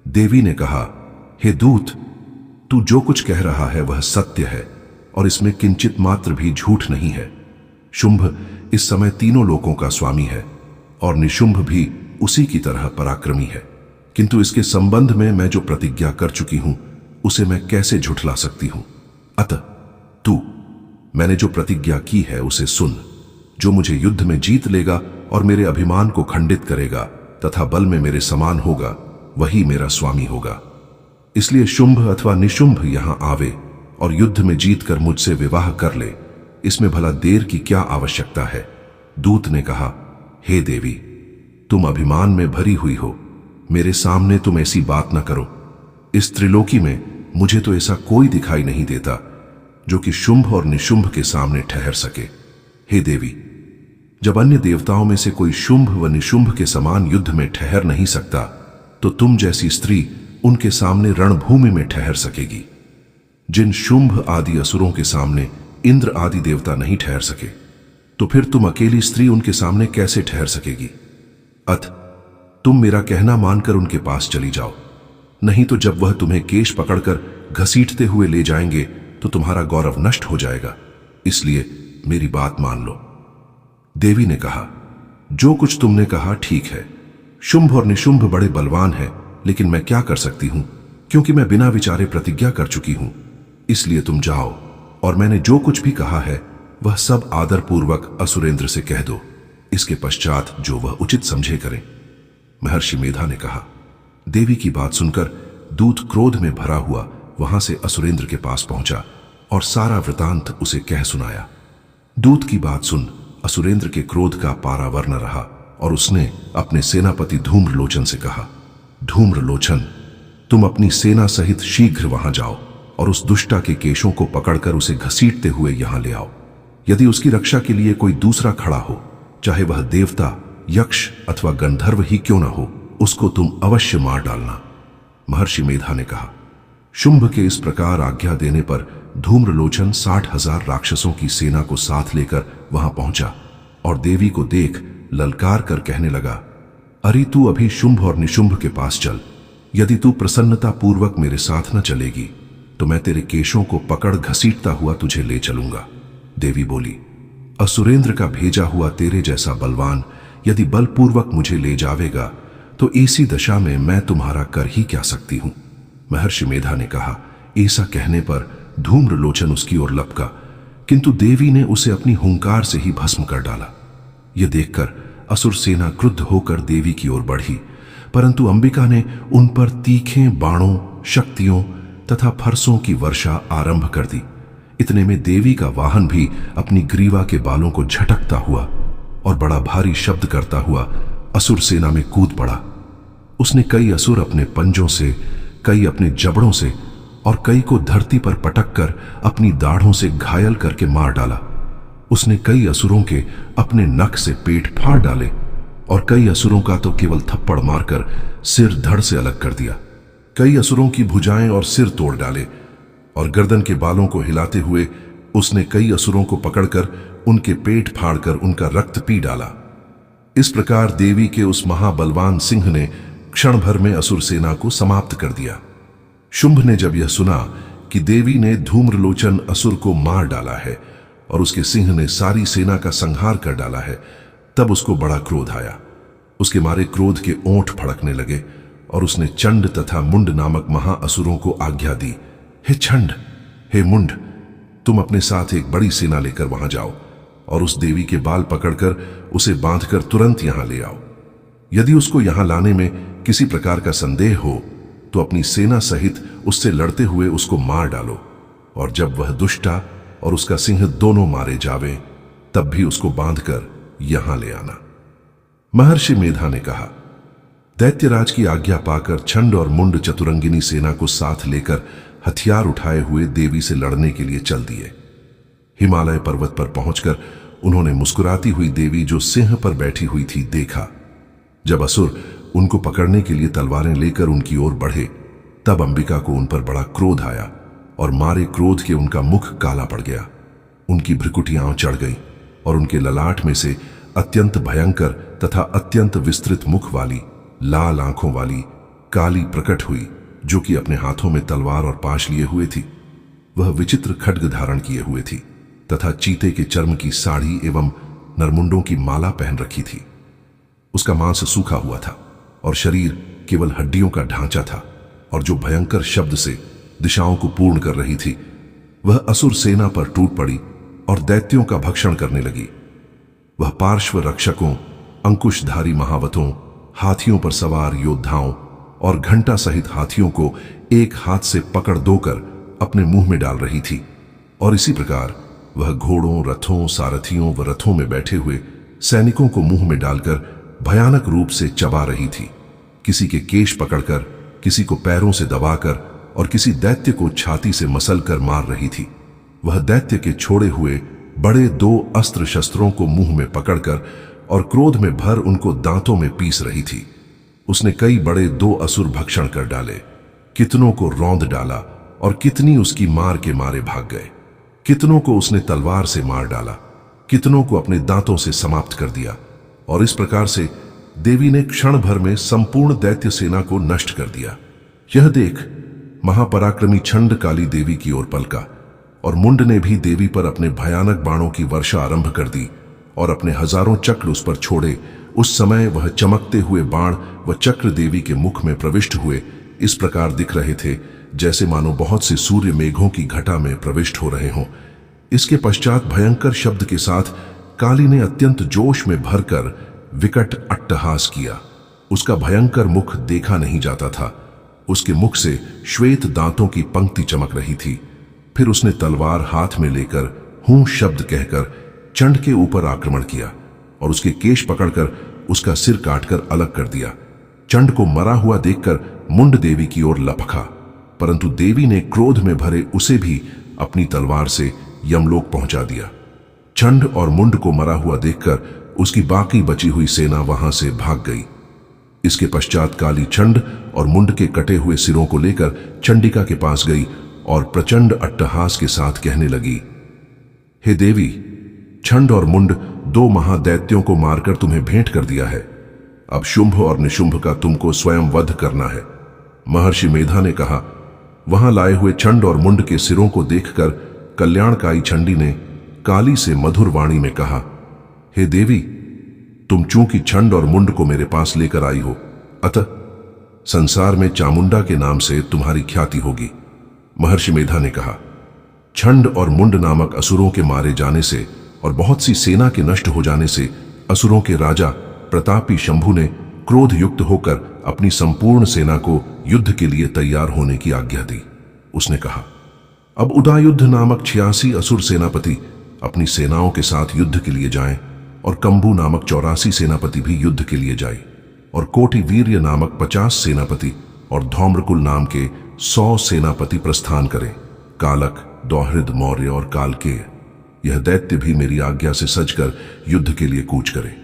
देवी ने कहा, हे दूत, तू जो कुछ कह रहा है वह सत्य है और इसमें किंचित मात्र भी झूठ नहीं है। शुंभ इस समय तीनों लोकों का स्वामी है और निशुंभ भी उसी की तरह पराक्रमी है, किंतु इसके संबंध में मैं जो प्रतिज्ञा कर चुकी हूं उसे मैं कैसे झुठला सकती हूं। अतः तू, मैंने जो प्रतिज्ञा की है उसे सुन। जो मुझे युद्ध में जीत लेगा और मेरे अभिमान को खंडित करेगा तथा बल में मेरे समान होगा, वही मेरा स्वामी होगा। इसलिए शुंभ अथवा निशुंभ यहां आवे और युद्ध में जीतकर मुझसे विवाह कर ले, इसमें भला देर की क्या आवश्यकता है। दूत ने कहा, हे देवी, तुम अभिमान में भरी हुई हो, मेरे सामने तुम ऐसी बात न करो। इस त्रिलोकी में मुझे तो ऐसा कोई दिखाई नहीं देता जो कि शुंभ और निशुंभ के सामने ठहर सके। हे देवी, जब अन्य देवताओं में से कोई शुंभ व निशुंभ के समान युद्ध में ठहर नहीं सकता, तो तुम जैसी स्त्री उनके सामने रणभूमि में ठहर सकेगी। जिन शुंभ आदि असुरों के सामने इंद्र आदि देवता नहीं ठहर सके, तो फिर तुम अकेली स्त्री उनके सामने कैसे ठहर सकेगी। अतः तुम मेरा कहना मानकर उनके पास चली जाओ, नहीं तो जब वह तुम्हें केश पकड़कर घसीटते हुए ले जाएंगे तो तुम्हारा गौरव नष्ट हो जाएगा। इसलिए मेरी बात मान लो। देवी ने कहा, जो कुछ तुमने कहा ठीक है। शुंभ और निशुंभ बड़े बलवान हैं, लेकिन मैं क्या कर सकती हूं, क्योंकि मैं बिना विचारे प्रतिज्ञा कर चुकी हूं। इसलिए तुम जाओ और मैंने जो कुछ भी कहा है वह सब आदरपूर्वक असुरेंद्र से कह दो। इसके पश्चात जो वह उचित समझे करें। महर्षि मेधा ने कहा। देवी की बात सुनकर दूत क्रोध में भरा हुआ वहां से असुरेंद्र के पास पहुंचा और सारा वृतांत उसे कह सुनाया। दूत की बात सुन असुरेंद्र के क्रोध का पारावर न रहा और उसने अपने सेनापति धूम्रलोचन से कहा, धूम्रलोचन, तुम अपनी सेना सहित शीघ्र वहां जाओ और उस दुष्टा के केशों को पकड़कर उसे घसीटते हुए यहां ले आओ। यदि उसकी रक्षा के लिए कोई दूसरा खड़ा हो, चाहे वह देवता, यक्ष अथवा गंधर्व ही क्यों न हो, उसको तुम अवश्य मार डालना। महर्षि मेधा ने कहा। शुंभ के इस प्रकार आज्ञा देने पर धूम्रलोचन 60,000 राक्षसों की सेना को साथ लेकर वहां पहुंचा और देवी को देख ललकार कर कहने लगा, अरे तू अभी शुंभ और निशुंभ के पास चल। यदि तू प्रसन्नता पूर्वक मेरे साथ न चलेगी तो मैं तेरे केशों को पकड़ घसीटता हुआ तुझे ले चलूंगा। देवी बोली, असुरेंद्र का भेजा हुआ तेरे जैसा बलवान यदि बलपूर्वक मुझे ले जावेगा तो ऐसी दशा में मैं तुम्हारा कर ही क्या सकती हूं। महर्षि मेधा ने कहा। ऐसा कहने पर धूम्रलोचन उसकी ओर लपका, किंतु देवी ने उसे अपनी हुंकार से ही भस्म कर डाला। यह देखकर असुर सेना क्रुद्ध होकर देवी की ओर बढ़ी, परंतु अंबिका ने उन पर तीखे बाणों, शक्तियों तथा फरसों की वर्षा आरंभ कर दी। इतने में देवी का वाहन भी अपनी ग्रीवा के बालों को झटकता हुआ और बड़ा भारी शब्द करता हुआ असुर सेना में कूद पड़ा। उसने कई असुर अपने पंजों से, कई अपने जबड़ों से और कई को धरती पर पटककर अपनी दाढ़ों से घायल करके मार डाला। उसने कई असुरों के अपने नख से पेट फाड़ डाले और कई असुरों का तो केवल थप्पड़ मारकर सिर धड़ से अलग कर दिया। कई असुरों की भुजाएं और सिर तोड़ डाले और गर्दन के बालों को हिलाते हुए उसने कई असुरों को पकड़कर उनके पेट फाड़कर उनका रक्त पी डाला। इस प्रकार देवी के उस महाबलवान सिंह ने क्षण भर में असुर सेना को समाप्त कर दिया। शुंभ ने जब यह सुना कि देवी ने धूम्रलोचन असुर को मार डाला है और उसके सिंह ने सारी सेना का संहार कर डाला है, तब उसको बड़ा क्रोध आया। उसके मारे क्रोध के ओंठ फड़कने लगे और उसने चंड तथा मुंड नामक महाअसुरों को आज्ञा दी, हे चंड, हे मुंड, तुम अपने साथ एक बड़ी सेना लेकर वहां जाओ और उस देवी के बाल पकड़कर उसे बांधकर तुरंत यहां ले आओ। यदि उसको यहां लाने में किसी प्रकार का संदेह हो तो अपनी सेना सहित उससे लड़ते हुए उसको मार डालो, और जब वह दुष्टा और उसका सिंह दोनों मारे जावे तब भी उसको बांधकर यहां ले आना। महर्षि मेधा ने कहा। दैत्यराज की आज्ञा पाकर छंड और मुंड चतुरंगिनी सेना को साथ लेकर हथियार उठाए हुए देवी से लड़ने के लिए चल दिए। हिमालय पर्वत पर पहुंचकर उन्होंने मुस्कुराती हुई देवी जो सिंह पर बैठी हुई थी देखा। जब असुर उनको पकड़ने के लिए तलवारें लेकर उनकी ओर बढ़े तब अंबिका को उन पर बड़ा क्रोध आया और मारे क्रोध के उनका मुख काला पड़ गया। उनकी भ्रुकुटियां चढ़ गईं और उनके ललाट में से अत्यंत भयंकर तथा अत्यंत विस्तृत मुख वाली लाल आंखों वाली काली प्रकट हुई, जो कि अपने हाथों में तलवार और पाश लिए हुए थी। वह विचित्र खड्ग धारण किए हुए थी तथा चीते के चर्म की साड़ी एवं नरमुंडों की माला पहन रखी थी। उसका मांस सूखा हुआ था और शरीर केवल हड्डियों का ढांचा था, और जो भयंकर शब्द से दिशाओं को पूर्ण कर रही थी, वह असुर सेना पर टूट पड़ी और दैत्यों का भक्षण करने लगी। वह पार्श्व रक्षकों, अंकुशधारी महावतों, हाथियों पर सवार योद्धाओं और घंटा सहित हाथियों को एक हाथ से पकड़ दोकर अपने मुंह में डाल रही थी, और इसी प्रकार वह घोड़ों, रथों, सारथियों व रथों में बैठे हुए सैनिकों को मुंह में डालकर भयानक रूप से चबा रही थी। किसी के केश पकड़कर, किसी को पैरों से दबाकर और किसी दैत्य को छाती से मसलकर मार रही थी। वह दैत्य के छोड़े हुए बड़े 2 अस्त्र शस्त्रों को मुंह में पकड़कर और क्रोध में भर उनको दांतों में पीस रही थी। उसने कई बड़े 2 असुर भक्षण कर डाले, कितनों को रौंद डाला और कितनी उसकी मार के मारे भाग गए। कितनों को उसने तलवार से मार डाला, कितनों को अपने दांतों से समाप्त कर दिया। और इस प्रकार से देवी ने क्षण भर में संपूर्ण दैत्य सेना को नष्ट कर दिया। यह देख महापराक्रमी छंड काली देवी की ओर पलका, और मुंड ने भी देवी पर अपने भयानक बाणों की वर्षा आरंभ कर दी और अपने हजारों चक्र उस पर छोड़े। उस समय वह चमकते हुए बाण व चक्र देवी के मुख में प्रविष्ट हुए इस प्रकार दिख रहे थे, जैसे मानो बहुत से सूर्य मेघों की घटा में प्रविष्ट हो रहे हों। इसके पश्चात भयंकर शब्द के साथ काली ने अत्यंत जोश में भरकर विकट अट्टहास किया। उसका भयंकर मुख देखा नहीं जाता था। उसके मुख से श्वेत दांतों की पंक्ति चमक रही थी। फिर उसने तलवार हाथ में लेकर हूं शब्द कहकर चंड के ऊपर आक्रमण किया और उसके केश पकड़कर उसका सिर काटकर अलग कर दिया। चंड को मरा हुआ देखकर मुंड देवी की ओर लपका, परंतु देवी ने क्रोध में भरे उसे भी अपनी तलवार से यमलोक पहुंचा दिया। चंड और मुंड को मरा हुआ देखकर उसकी बाकी बची हुई सेना वहां से भाग गई। इसके पश्चात काली चंड और मुंड के कटे हुए सिरों को लेकर चंडिका के पास गई और प्रचंड अट्टहास के साथ कहने लगी, हे देवी, छंड और मुंड 2 महादैत्यों को मारकर तुम्हें भेंट कर दिया है। अब शुंभ और निशुंभ का तुमको स्वयं वध करना है। महर्षि मेधा ने कहा। वहां लाए हुए छंड और मुंड के सिरों को देखकर कल्याणकाई चंडी ने काली से मधुर वाणी में कहा, हे देवी, तुम चूंकि छंड और मुंड को मेरे पास लेकर आई हो, अतः संसार में चामुंडा के नाम से तुम्हारी ख्याति होगी। महर्षि मेधा ने कहा, छंड और मुंड नामक असुरों के मारे जाने से और बहुत सी सेना के नष्ट हो जाने से असुरों के राजा प्रतापी शंभु ने क्रोध युक्त होकर अपनी संपूर्ण सेना को युद्ध के लिए तैयार होने की आज्ञा दी। उसने कहा, अब उदायुद्ध नामक 86 असुर सेनापति अपनी सेनाओं के साथ युद्ध के लिए जाएं, और कंबू नामक 84 सेनापति भी युद्ध के लिए जाए, और कोटि वीर्य नामक 50 सेनापति और धौम्रकुल नाम के 100 सेनापति प्रस्थान करें। कालक, दोहृद, मौर्य और कालकेय, यह दैत्य भी मेरी आज्ञा से सजकर युद्ध के लिए कूच करे।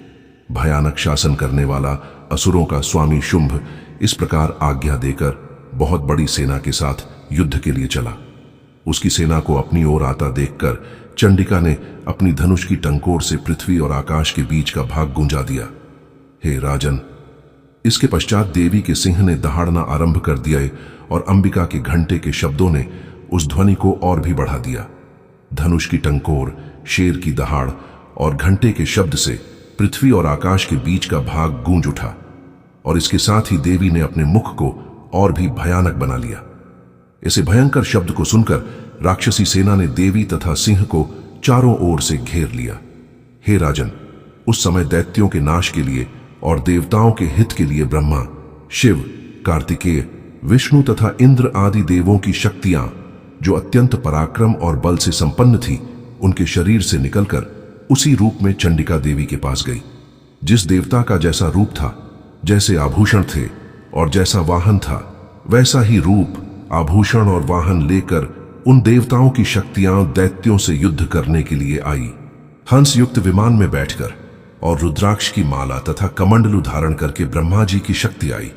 भयानक शासन करने वाला असुरों का स्वामी शुंभ इस प्रकार आज्ञा देकर बहुत बड़ी सेना के साथ युद्ध के लिए चला। उसकी सेना को अपनी ओर आता देखकर चंडिका ने अपनी धनुष की टंकोर से पृथ्वी और आकाश के बीच का भाग गुंजा दिया। हे राजन, इसके पश्चात देवी के सिंह ने दहाड़ना आरंभ कर दिया और अंबिका के घंटे के शब्दों ने उस ध्वनि को और भी बढ़ा दिया। धनुष की टंकोर, शेर की दहाड़ और घंटे के शब्द से पृथ्वी और आकाश के बीच का भाग गूंज उठा, और इसके साथ ही देवी ने अपने मुख को और भी भयानक बना लिया। ऐसे भयंकर शब्द को सुनकर राक्षसी सेना ने देवी तथा सिंह को चारों ओर से घेर लिया। हे राजन, उस समय दैत्यों के नाश के लिए और देवताओं के हित के लिए ब्रह्मा, शिव, कार्तिकेय, विष्णु तथा इंद्र आदि देवों की शक्तियां, जो अत्यंत पराक्रम और बल से संपन्न थी, उनके शरीर से निकलकर उसी रूप में चंडिका देवी के पास गई। जिस देवता का जैसा रूप था, जैसे आभूषण थे और जैसा वाहन था, वैसा ही रूप, आभूषण और वाहन लेकर उन देवताओं की शक्तियां दैत्यों से युद्ध करने के लिए आई। हंस युक्त विमान में बैठकर और रुद्राक्ष की माला तथा कमंडलू धारण करके ब्रह्मा जी की शक्ति आई।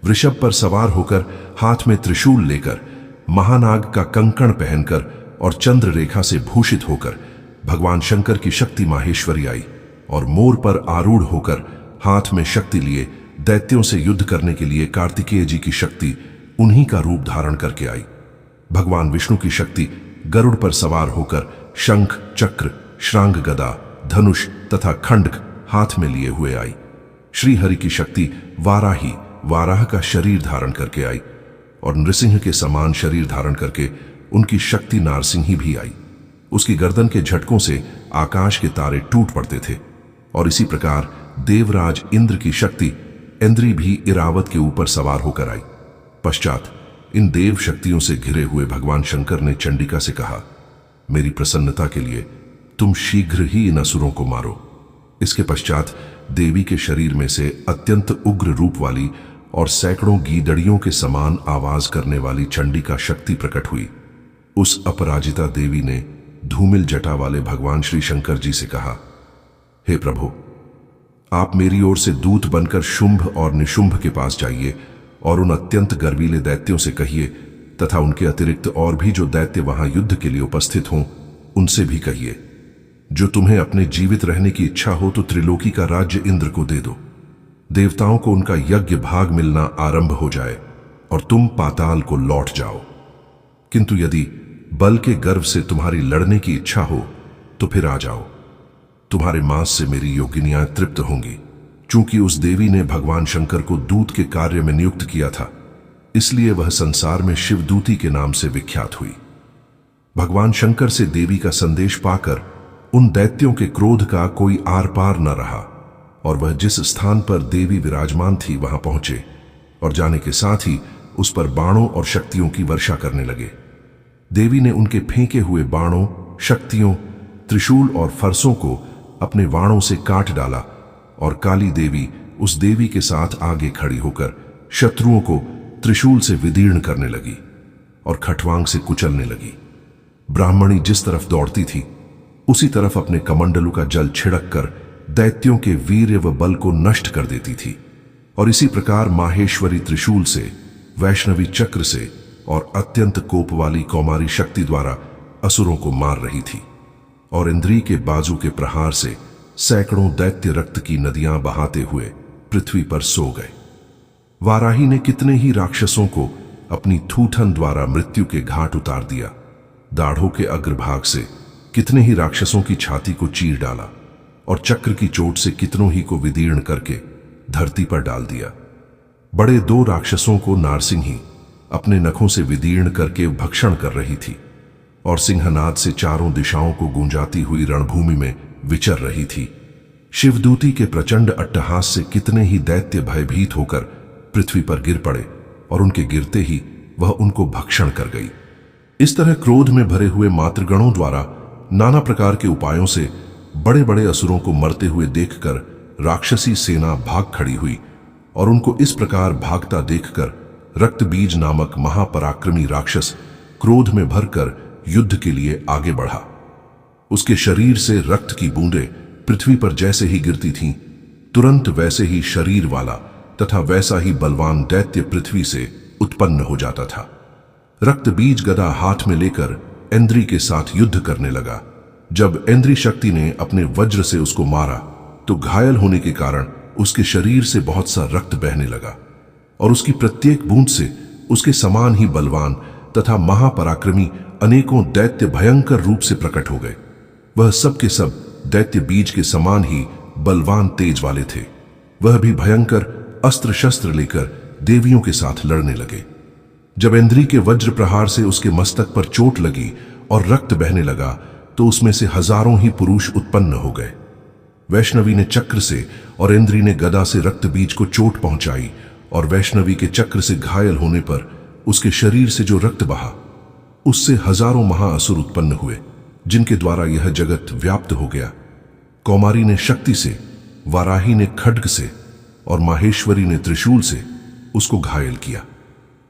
वृषभ पर सवार होकर हाथ में त्रिशूल लेकर महानाग का कंकण पहनकर और चंद्र रेखा से भूषित होकर भगवान शंकर की शक्ति माहेश्वरी आई और मोर पर आरूढ़ होकर हाथ में शक्ति लिए दैत्यों से युद्ध करने के लिए कार्तिकेय जी की शक्ति उन्हीं का रूप धारण करके आई। भगवान विष्णु की शक्ति गरुड़ पर सवार होकर शंख, चक्र, श्रांग गदा, धनुष तथा खंडक हाथ में लिए हुए आई। श्री हरि की शक्ति वाराही, वाराह का शरीर धारण करके आई और नृसिंह के समान शरीर धारण करके उनकी शक्ति नारसिंही भी आई। उसकी गर्दन के झटकों से आकाश के तारे टूट पड़ते थे और इसी प्रकार देवराज इंद्र की शक्ति इंद्री भी इरावत के ऊपर सवार होकर आई। पश्चात इन देव शक्तियों से घिरे हुए भगवान शंकर ने चंडिका से कहा, मेरी प्रसन्नता के लिए तुम शीघ्र ही इन असुरों को मारो। इसके पश्चात देवी के शरीर में से अत्यंत उग्र रूप वाली और सैकड़ों गीदड़ियों के समान आवाज करने वाली चंडिका शक्ति प्रकट हुई। उस अपराजिता देवी ने धूमिल जटा वाले भगवान श्री शंकर जी से कहा, हे प्रभु, आप मेरी ओर से दूत बनकर शुंभ और निशुंभ के पास जाइए और उन अत्यंत गर्वीले दैत्यों से कहिए तथा उनके अतिरिक्त और भी जो दैत्य वहां युद्ध के लिए उपस्थित हों उनसे भी कहिए, जो तुम्हें अपने जीवित रहने की इच्छा हो तो त्रिलोकी का राज्य इंद्र को दे दो। देवताओं को उनका यज्ञ भाग मिलना आरंभ हो जाए और तुम पाताल को लौट जाओ। किंतु यदि बल के गर्व से तुम्हारी लड़ने की इच्छा हो तो फिर आ जाओ। तुम्हारे मांस से मेरी योगिनियां तृप्त होंगी। चूंकि उस देवी ने भगवान शंकर को दूत के कार्य में नियुक्त किया था, इसलिए वह संसार में शिवदूती के नाम से विख्यात हुई। भगवान शंकर से देवी का संदेश पाकर उन दैत्यों के क्रोध का कोई आर पार न रहा और वह जिस स्थान पर देवी विराजमान थी वहां पहुंचे और जाने के साथ ही उस पर बाणों और शक्तियों की वर्षा करने लगे। देवी ने उनके फेंके हुए बाणों, शक्तियों, त्रिशूल और फरसों को अपने वाणों से काट डाला और काली देवी उस देवी के साथ आगे खड़ी होकर शत्रुओं को त्रिशूल से विदीर्ण करने लगी और खटवांग से कुचलने लगी। ब्राह्मणी जिस तरफ दौड़ती थी उसी तरफ अपने कमंडलू का जल छिड़क कर दैत्यों के वीर्य व बल को नष्ट कर देती थी और इसी प्रकार माहेश्वरी त्रिशूल से, वैष्णवी चक्र से और अत्यंत कोप वाली कौमारी शक्ति द्वारा असुरों को मार रही थी और इंद्री के बाजू के प्रहार से सैकड़ों दैत्य रक्त की नदियां बहाते हुए पृथ्वी पर सो गए। वाराही ने कितने ही राक्षसों को अपनी थूथन द्वारा मृत्यु के घाट उतार दिया। दाढ़ों के अग्रभाग से कितने ही राक्षसों की छाती को चीर डाला और चक्र की चोट से कितनों ही को विदीर्ण करके धरती पर डाल दिया। बड़े 2 राक्षसों को नारसिंही अपने नखों से विदीर्ण करके भक्षण कर रही थी और सिंहनाद से चारों दिशाओं को गूंजाती हुई रणभूमि में विचर रही थी। शिवदूती के प्रचंड अट्टहास से कितने ही दैत्य भयभीत होकर पृथ्वी पर गिर पड़े और उनके गिरते ही वह उनको भक्षण कर गई। इस तरह क्रोध में भरे हुए मातृगणों द्वारा नाना प्रकार के उपायों से बड़े बड़े असुरों को मरते हुए देखकर राक्षसी सेना भाग खड़ी हुई और उनको इस प्रकार भागता देखकर रक्तबीज नामक महापराक्रमी राक्षस क्रोध में भरकर युद्ध के लिए आगे बढ़ा। उसके शरीर से रक्त की बूंदें पृथ्वी पर जैसे ही गिरती थीं, तुरंत वैसे ही शरीर वाला तथा वैसा ही बलवान दैत्य पृथ्वी से उत्पन्न हो जाता था। रक्तबीज गदा हाथ में लेकर इंद्री के साथ युद्ध करने लगा। जब इंद्री शक्ति ने अपने वज्र से उसको मारा तो घायल होने के कारण उसके शरीर से बहुत सा रक्त बहने लगा और उसकी प्रत्येक बूंद से उसके समान ही बलवान तथा महापराक्रमी अनेकों दैत्य भयंकर रूप से प्रकट हो गए। वह सब के सब दैत्य बीज के समान ही बलवान तेज वाले थे। वह भी भयंकर अस्त्र शस्त्र लेकर देवियों के साथ लड़ने लगे। जब इंद्री के वज्र प्रहार से उसके मस्तक पर चोट लगी और रक्त बहने लगा तो उसमें से हजारों ही पुरुष उत्पन्न हो गए। वैष्णवी ने चक्र से और इंद्री ने गदा से रक्त बीज को चोट पहुंचाई और वैष्णवी के चक्र से घायल होने पर उसके शरीर से जो रक्त बहा उससे हजारों महाअसुर उत्पन्न हुए, जिनके द्वारा यह जगत व्याप्त हो गया। कौमारी ने शक्ति से, वाराही ने खड्ग से और माहेश्वरी ने त्रिशूल से उसको घायल किया।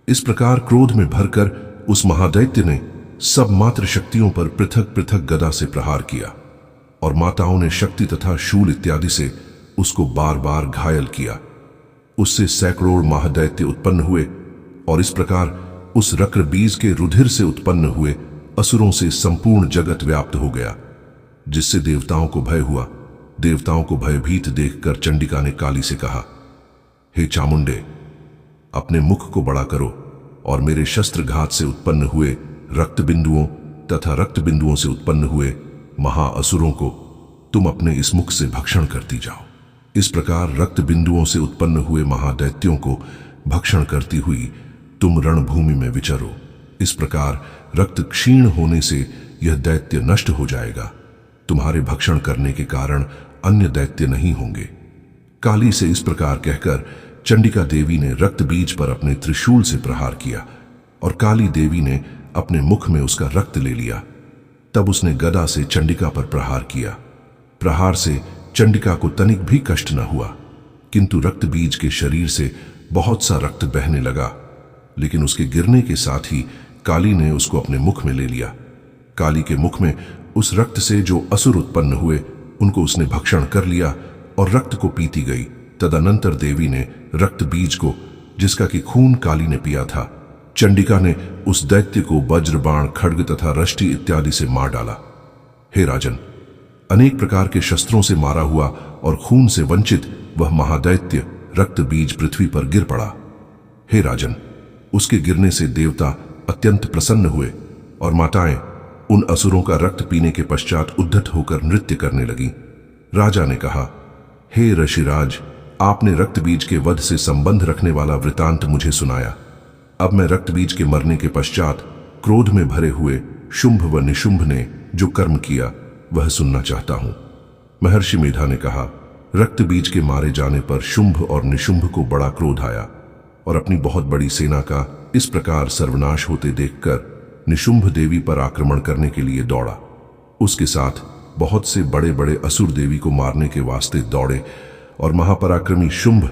इस प्रकार क्रोध में भरकर उस महादैत्य ने सब मात्र शक्तियों पर पृथक पृथक गदा से प्रहार किया और माताओं ने शक्ति तथा शूल इत्यादि से उसको बार बार घायल किया। उससे सैकड़ों महादैत्य उत्पन्न हुए और इस प्रकार उस रक्र बीज के रुधिर से उत्पन्न हुए असुरों से संपूर्ण जगत व्याप्त हो गया, जिससे देवताओं को भय हुआ। देवताओं को भयभीत देखकर चंडिका ने काली से कहा, हे चामुंडे, अपने मुख को बड़ा करो और मेरे शस्त्रघात से उत्पन्न हुए रक्त बिंदुओं तथा रक्त बिंदुओं से उत्पन्न हुए महाअसुरों को तुम अपने इस मुख से भक्षण करती जाओ। इस प्रकार रक्त बिंदुओं से उत्पन्न हुए महादैत्यों को भक्षण करती हुई तुम रणभूमि में विचरो। इस प्रकार रक्त क्षीण होने से यह दैत्य नष्ट हो जाएगा। तुम्हारे भक्षण करने के कारण अन्य दैत्य नहीं होंगे। काली से इस प्रकार कहकर चंडिका देवी ने रक्त बीज पर अपने त्रिशूल से प्रहार किया और काली देवी ने अपने मुख में उसका रक्त ले लिया। तब उसने गदा से चंडिका पर प्रहार किया। प्रहार से चंडिका को तनिक भी कष्ट न हुआ, किंतु रक्त बीज के शरीर से बहुत सा रक्त बहने लगा। लेकिन उसके गिरने के साथ ही काली ने उसको अपने मुख में ले लिया। काली के मुख में उस रक्त से जो असुर उत्पन्न हुए उनको उसने भक्षण कर लिया और रक्त को पीती गई। तदनंतर देवी ने रक्त बीज को, जिसका कि खून काली ने पिया था, चंडिका ने उस दैत्य को वज्र, बाण, खड्ग तथा रष्टि इत्यादि से मार डाला। हे राजन, अनेक प्रकार के शस्त्रों से मारा हुआ और खून से वंचित वह महादैत्य रक्त बीज पृथ्वी पर गिर पड़ा। हे राजन, उसके गिरने से देवता अत्यंत प्रसन्न हुए और माताएं उन असुरों का रक्त पीने के पश्चात उद्धत होकर नृत्य करने लगी। राजा ने कहा, हे ऋषिराज, आपने रक्त बीज के वध से संबंध रखने वाला वृतांत मुझे सुनाया। अब मैं रक्त बीज के मरने के पश्चात क्रोध में भरे हुए शुंभ व निशुंभ ने जो कर्म किया वह सुनना चाहता हूं। महर्षि मेधा ने कहा, रक्त बीज के मारे जाने पर शुंभ और निशुंभ को बड़ा क्रोध आया और अपनी बहुत बड़ी सेना का इस प्रकार सर्वनाश होते देखकर निशुंभ देवी पर आक्रमण करने के लिए दौड़ा। उसके साथ बहुत से बड़े बड़े असुर देवी को मारने के वास्ते दौड़े और महापराक्रमी शुंभ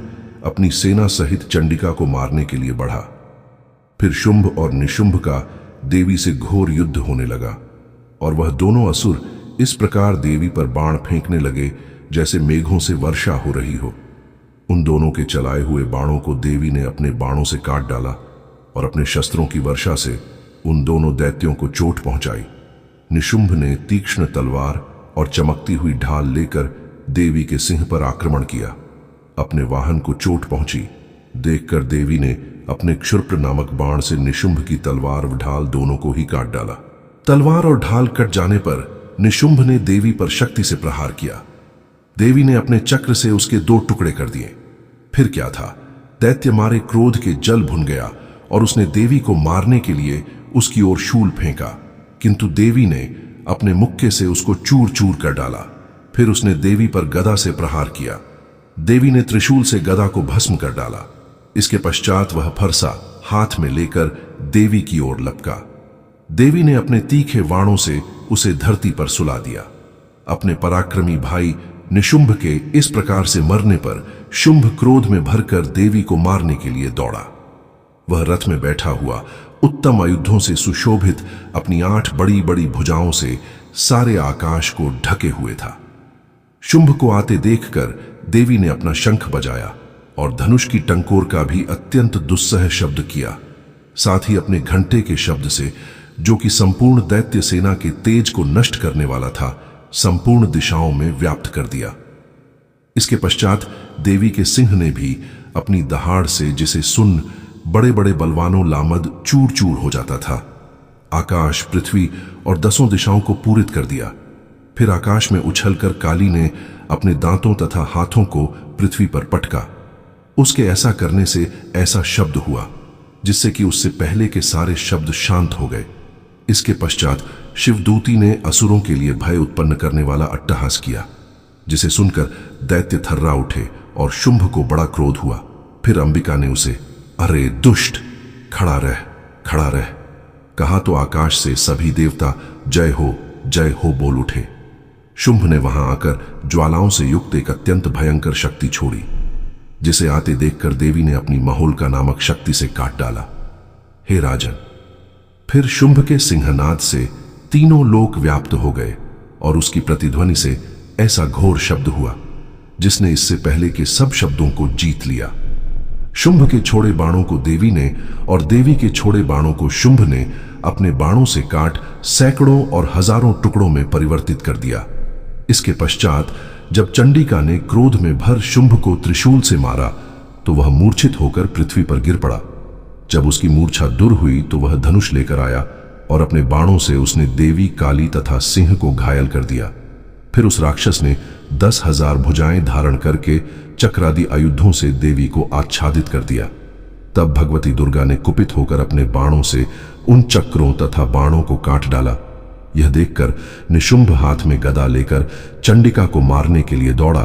अपनी सेना सहित चंडिका को मारने के लिए बढ़ा। फिर शुंभ और निशुंभ का देवी से घोर युद्ध होने लगा और वह दोनों असुर इस प्रकार देवी पर बाण फेंकने लगे जैसे मेघों से वर्षा हो रही हो। उन दोनों के चलाए हुए बाणों को देवी ने अपने बाणों से काट डाला और अपने शस्त्रों की वर्षा से उन दोनों दैत्यों को चोट पहुंचाई। निशुंभ ने तीक्ष्ण तलवार और चमकती हुई ढाल लेकर देवी के सिंह पर आक्रमण किया। अपने वाहन को चोट पहुंची देखकर देवी ने अपने क्षुर्प्र नामक बाण से निशुंभ की तलवार व ढाल दोनों को ही काट डाला। तलवार और ढाल कट जाने पर निशुंभ ने देवी पर शक्ति से प्रहार किया। देवी ने अपने चक्र से उसके 2 टुकड़े कर दिए। फिर क्या था, दैत्य मारे क्रोध के जल भुन गया और उसने देवी को मारने के लिए उसकी ओर शूल फेंका, किंतु देवी ने अपने मुक्के से उसको चूर चूर कर डाला। फिर उसने देवी पर गदा से प्रहार किया। देवी ने त्रिशूल से गदा को भस्म कर डाला। इसके पश्चात वह फरसा हाथ में लेकर देवी की ओर लपका। देवी ने अपने तीखे वाणों से उसे धरती पर सुला दिया। अपने पराक्रमी भाई निशुंभ के इस प्रकार से मरने पर शुंभ क्रोध में भरकर देवी को मारने के लिए दौड़ा। वह रथ में बैठा हुआ उत्तम आयुधों से सुशोभित अपनी 8 बड़ी बड़ी भुजाओं से सारे आकाश को ढके हुए था। शुंभ को आते देखकर देवी ने अपना शंख बजाया और धनुष की टंकोर का भी अत्यंत दुस्सह शब्द किया। साथ ही अपने घंटे के शब्द से, जो कि संपूर्ण दैत्य सेना के तेज को नष्ट करने वाला था, संपूर्ण दिशाओं में व्याप्त कर दिया। इसके पश्चात देवी के सिंह ने भी अपनी दहाड़ से, जिसे सुन बड़े बड़े बलवानों लामद चूर चूर हो जाता था, आकाश, पृथ्वी और 10 दिशाओं को पूरित कर दिया। फिर आकाश में उछलकर काली ने अपने दांतों तथा हाथों को पृथ्वी पर पटका। उसके ऐसा करने से ऐसा शब्द हुआ जिससे कि उससे पहले के सारे शब्द शांत हो गए। इसके पश्चात शिवदूती ने असुरों के लिए भय उत्पन्न करने वाला अट्टहास किया, जिसे सुनकर दैत्य थर्रा उठे और शुंभ को बड़ा क्रोध हुआ। फिर अंबिका ने उसे, अरे दुष्ट, खड़ा रह कहा तो आकाश से सभी देवता जय हो बोल उठे। शुंभ ने वहां आकर ज्वालाओं से युक्त एक अत्यंत भयंकर शक्ति छोड़ी, जिसे आते देखकर देवी ने अपनी महोल्का नामक शक्ति से काट डाला। हे राजन, फिर शुंभ के सिंहनाद से तीनों लोक व्याप्त हो गए और उसकी प्रतिध्वनि से ऐसा घोर शब्द हुआ जिसने इससे पहले के सब शब्दों को जीत लिया। शुंभ के छोड़े बाणों को देवी ने और देवी के छोड़े बाणों को शुंभ ने अपने बाणों से काट सैकड़ों और हजारों टुकड़ों में परिवर्तित कर दिया। इसके पश्चात जब चंडिका ने क्रोध में भर शुंभ को त्रिशूल से मारा तो वह मूर्छित होकर पृथ्वी पर गिर पड़ा। जब उसकी मूर्छा दूर हुई तो वह धनुष लेकर आया और अपने बाणों से उसने देवी, काली तथा सिंह को घायल कर दिया। फिर उस राक्षस ने 10,000 भुजाएं धारण करके चक्रादि आयुधों से देवी को आच्छादित कर दिया। तब भगवती दुर्गा ने कुपित होकर अपने बाणों से उन चक्रों तथा बाणों को काट डाला। यह देखकर निशुंभ हाथ में गदा लेकर चंडिका को मारने के लिए दौड़ा।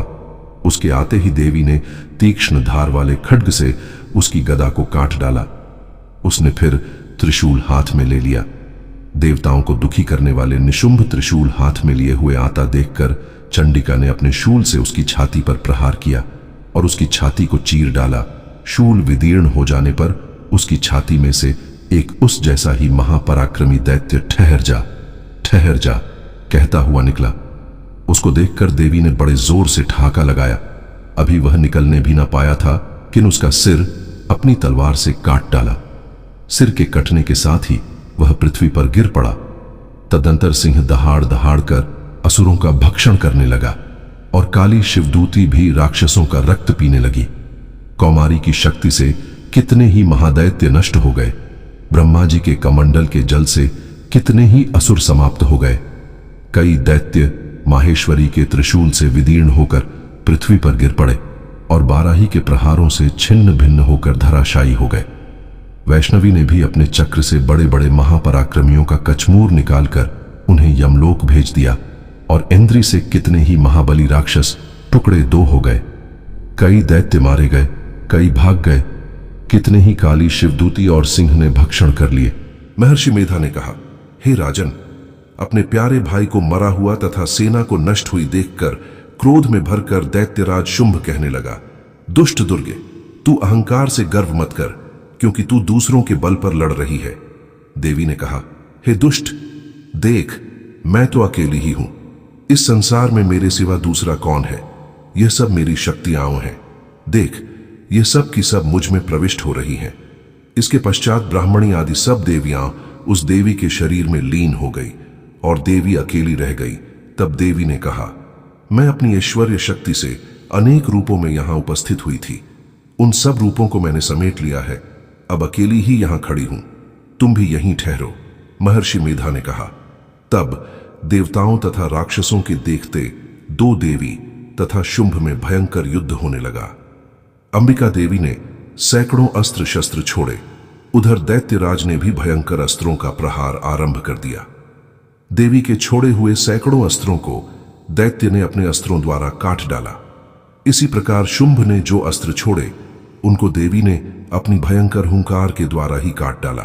उसके आते ही देवी ने तीक्ष्ण धार वाले खड्ग से उसकी गदा को काट डाला। उसने फिर त्रिशूल हाथ में ले लिया। देवताओं को दुखी करने वाले निशुंभ त्रिशूल हाथ में लिए हुए आता देखकर चंडिका ने अपने शूल से उसकी छाती पर प्रहार किया और उसकी छाती को चीर डाला। शूल विदीर्ण हो जाने पर उसकी छाती में से एक उस जैसा ही महापराक्रमी दैत्य ठहर जा कहता हुआ निकला। उसको देखकर देवी ने बड़े जोर से ठहाका लगाया। अभी वह निकलने भी ना पाया था कि उसका सिर अपनी तलवार से काट डाला। सिर के कटने के साथ ही वह पृथ्वी पर गिर पड़ा। तदंतर सिंह दहाड़ दहाड़ कर असुरों का भक्षण करने लगा और काली शिवदूती भी राक्षसों का रक्त पीने लगी। कौमारी की शक्ति से कितने ही महादैत्य नष्ट हो गए। ब्रह्मा जी के कमंडल के जल से कितने ही असुर समाप्त हो गए। कई दैत्य माहेश्वरी के त्रिशूल से विदीर्ण होकर पृथ्वी पर गिर पड़े और बाराही के प्रहारों से छिन्न भिन्न होकर धराशायी हो गए। वैष्णवी ने भी अपने चक्र से बड़े बड़े महापराक्रमियों का कचमूर निकालकर उन्हें यमलोक भेज दिया और इंद्री से कितने ही महाबली राक्षस टुकड़े दो हो गए। कई दैत्य मारे गए, कई भाग गए। कितने ही काली शिवदूती और सिंह ने भक्षण कर लिए। महर्षि मेधा ने कहा, हे राजन, अपने प्यारे भाई को मरा हुआ तथा सेना को नष्ट हुई देखकर क्रोध में भरकर दैत्यराज शुंभ कहने लगा, दुष्ट दुर्गे, तू अहंकार से गर्व मत कर, क्योंकि तू दूसरों के बल पर लड़ रही है। देवी ने कहा, हे दुष्ट, देख, मैं तो अकेली ही हूं। इस संसार में मेरे सिवा दूसरा कौन है? यह सब मेरी शक्तियां हैं। देख, यह सब की सब मुझ में प्रविष्ट हो रही हैं। इसके पश्चात ब्राह्मणी आदि सब देवियां उस देवी के शरीर में लीन हो गई और देवी अकेली रह गई। तब देवी ने कहा, मैं अपनी ऐश्वर्य शक्ति से अनेक रूपों में यहां उपस्थित हुई थी। उन सब रूपों को मैंने समेट लिया है। अब अकेली ही यहां खड़ी हूं। तुम भी यहीं ठहरो, महर्षि मेधा ने कहा। तब देवताओं तथा राक्षसों के देखते दो देवी तथा शुंभ में भयंकर युद्ध होने लगा। अंबिका देवी ने सैकड़ों अस्त्र शस्त्र छोड़े। उधर दैत्यराज ने भी भयंकर अस्त्रों का प्रहार आरंभ कर दिया। देवी के छोड़े हुए सैकड़ों अस्त्रों को दैत्य ने अपने अस्त्रों द्वारा काट डाला। इसी प्रकार शुंभ ने जो अस्त्र छोड़े उनको देवी ने अपनी भयंकर हुंकार के द्वारा ही काट डाला।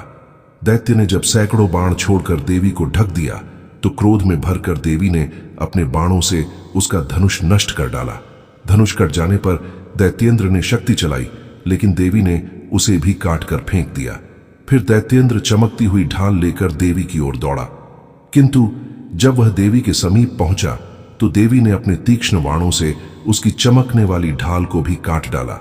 दैत्य ने जब सैकड़ों बाण छोड़कर देवी को ढक दिया तो क्रोध में भरकर देवी ने अपने बाणों से उसका धनुष नष्ट कर डाला। धनुष कट जाने पर दैत्येंद्र ने शक्ति चलाई, लेकिन देवी ने उसे भी काट कर फेंक दिया। फिर दैत्येंद्र चमकती हुई ढाल लेकर देवी की ओर दौड़ा, किंतु जब वह देवी के समीप पहुंचा तो देवी ने अपने तीक्ष्ण बाणों से उसकी चमकने वाली ढाल को भी काट डाला।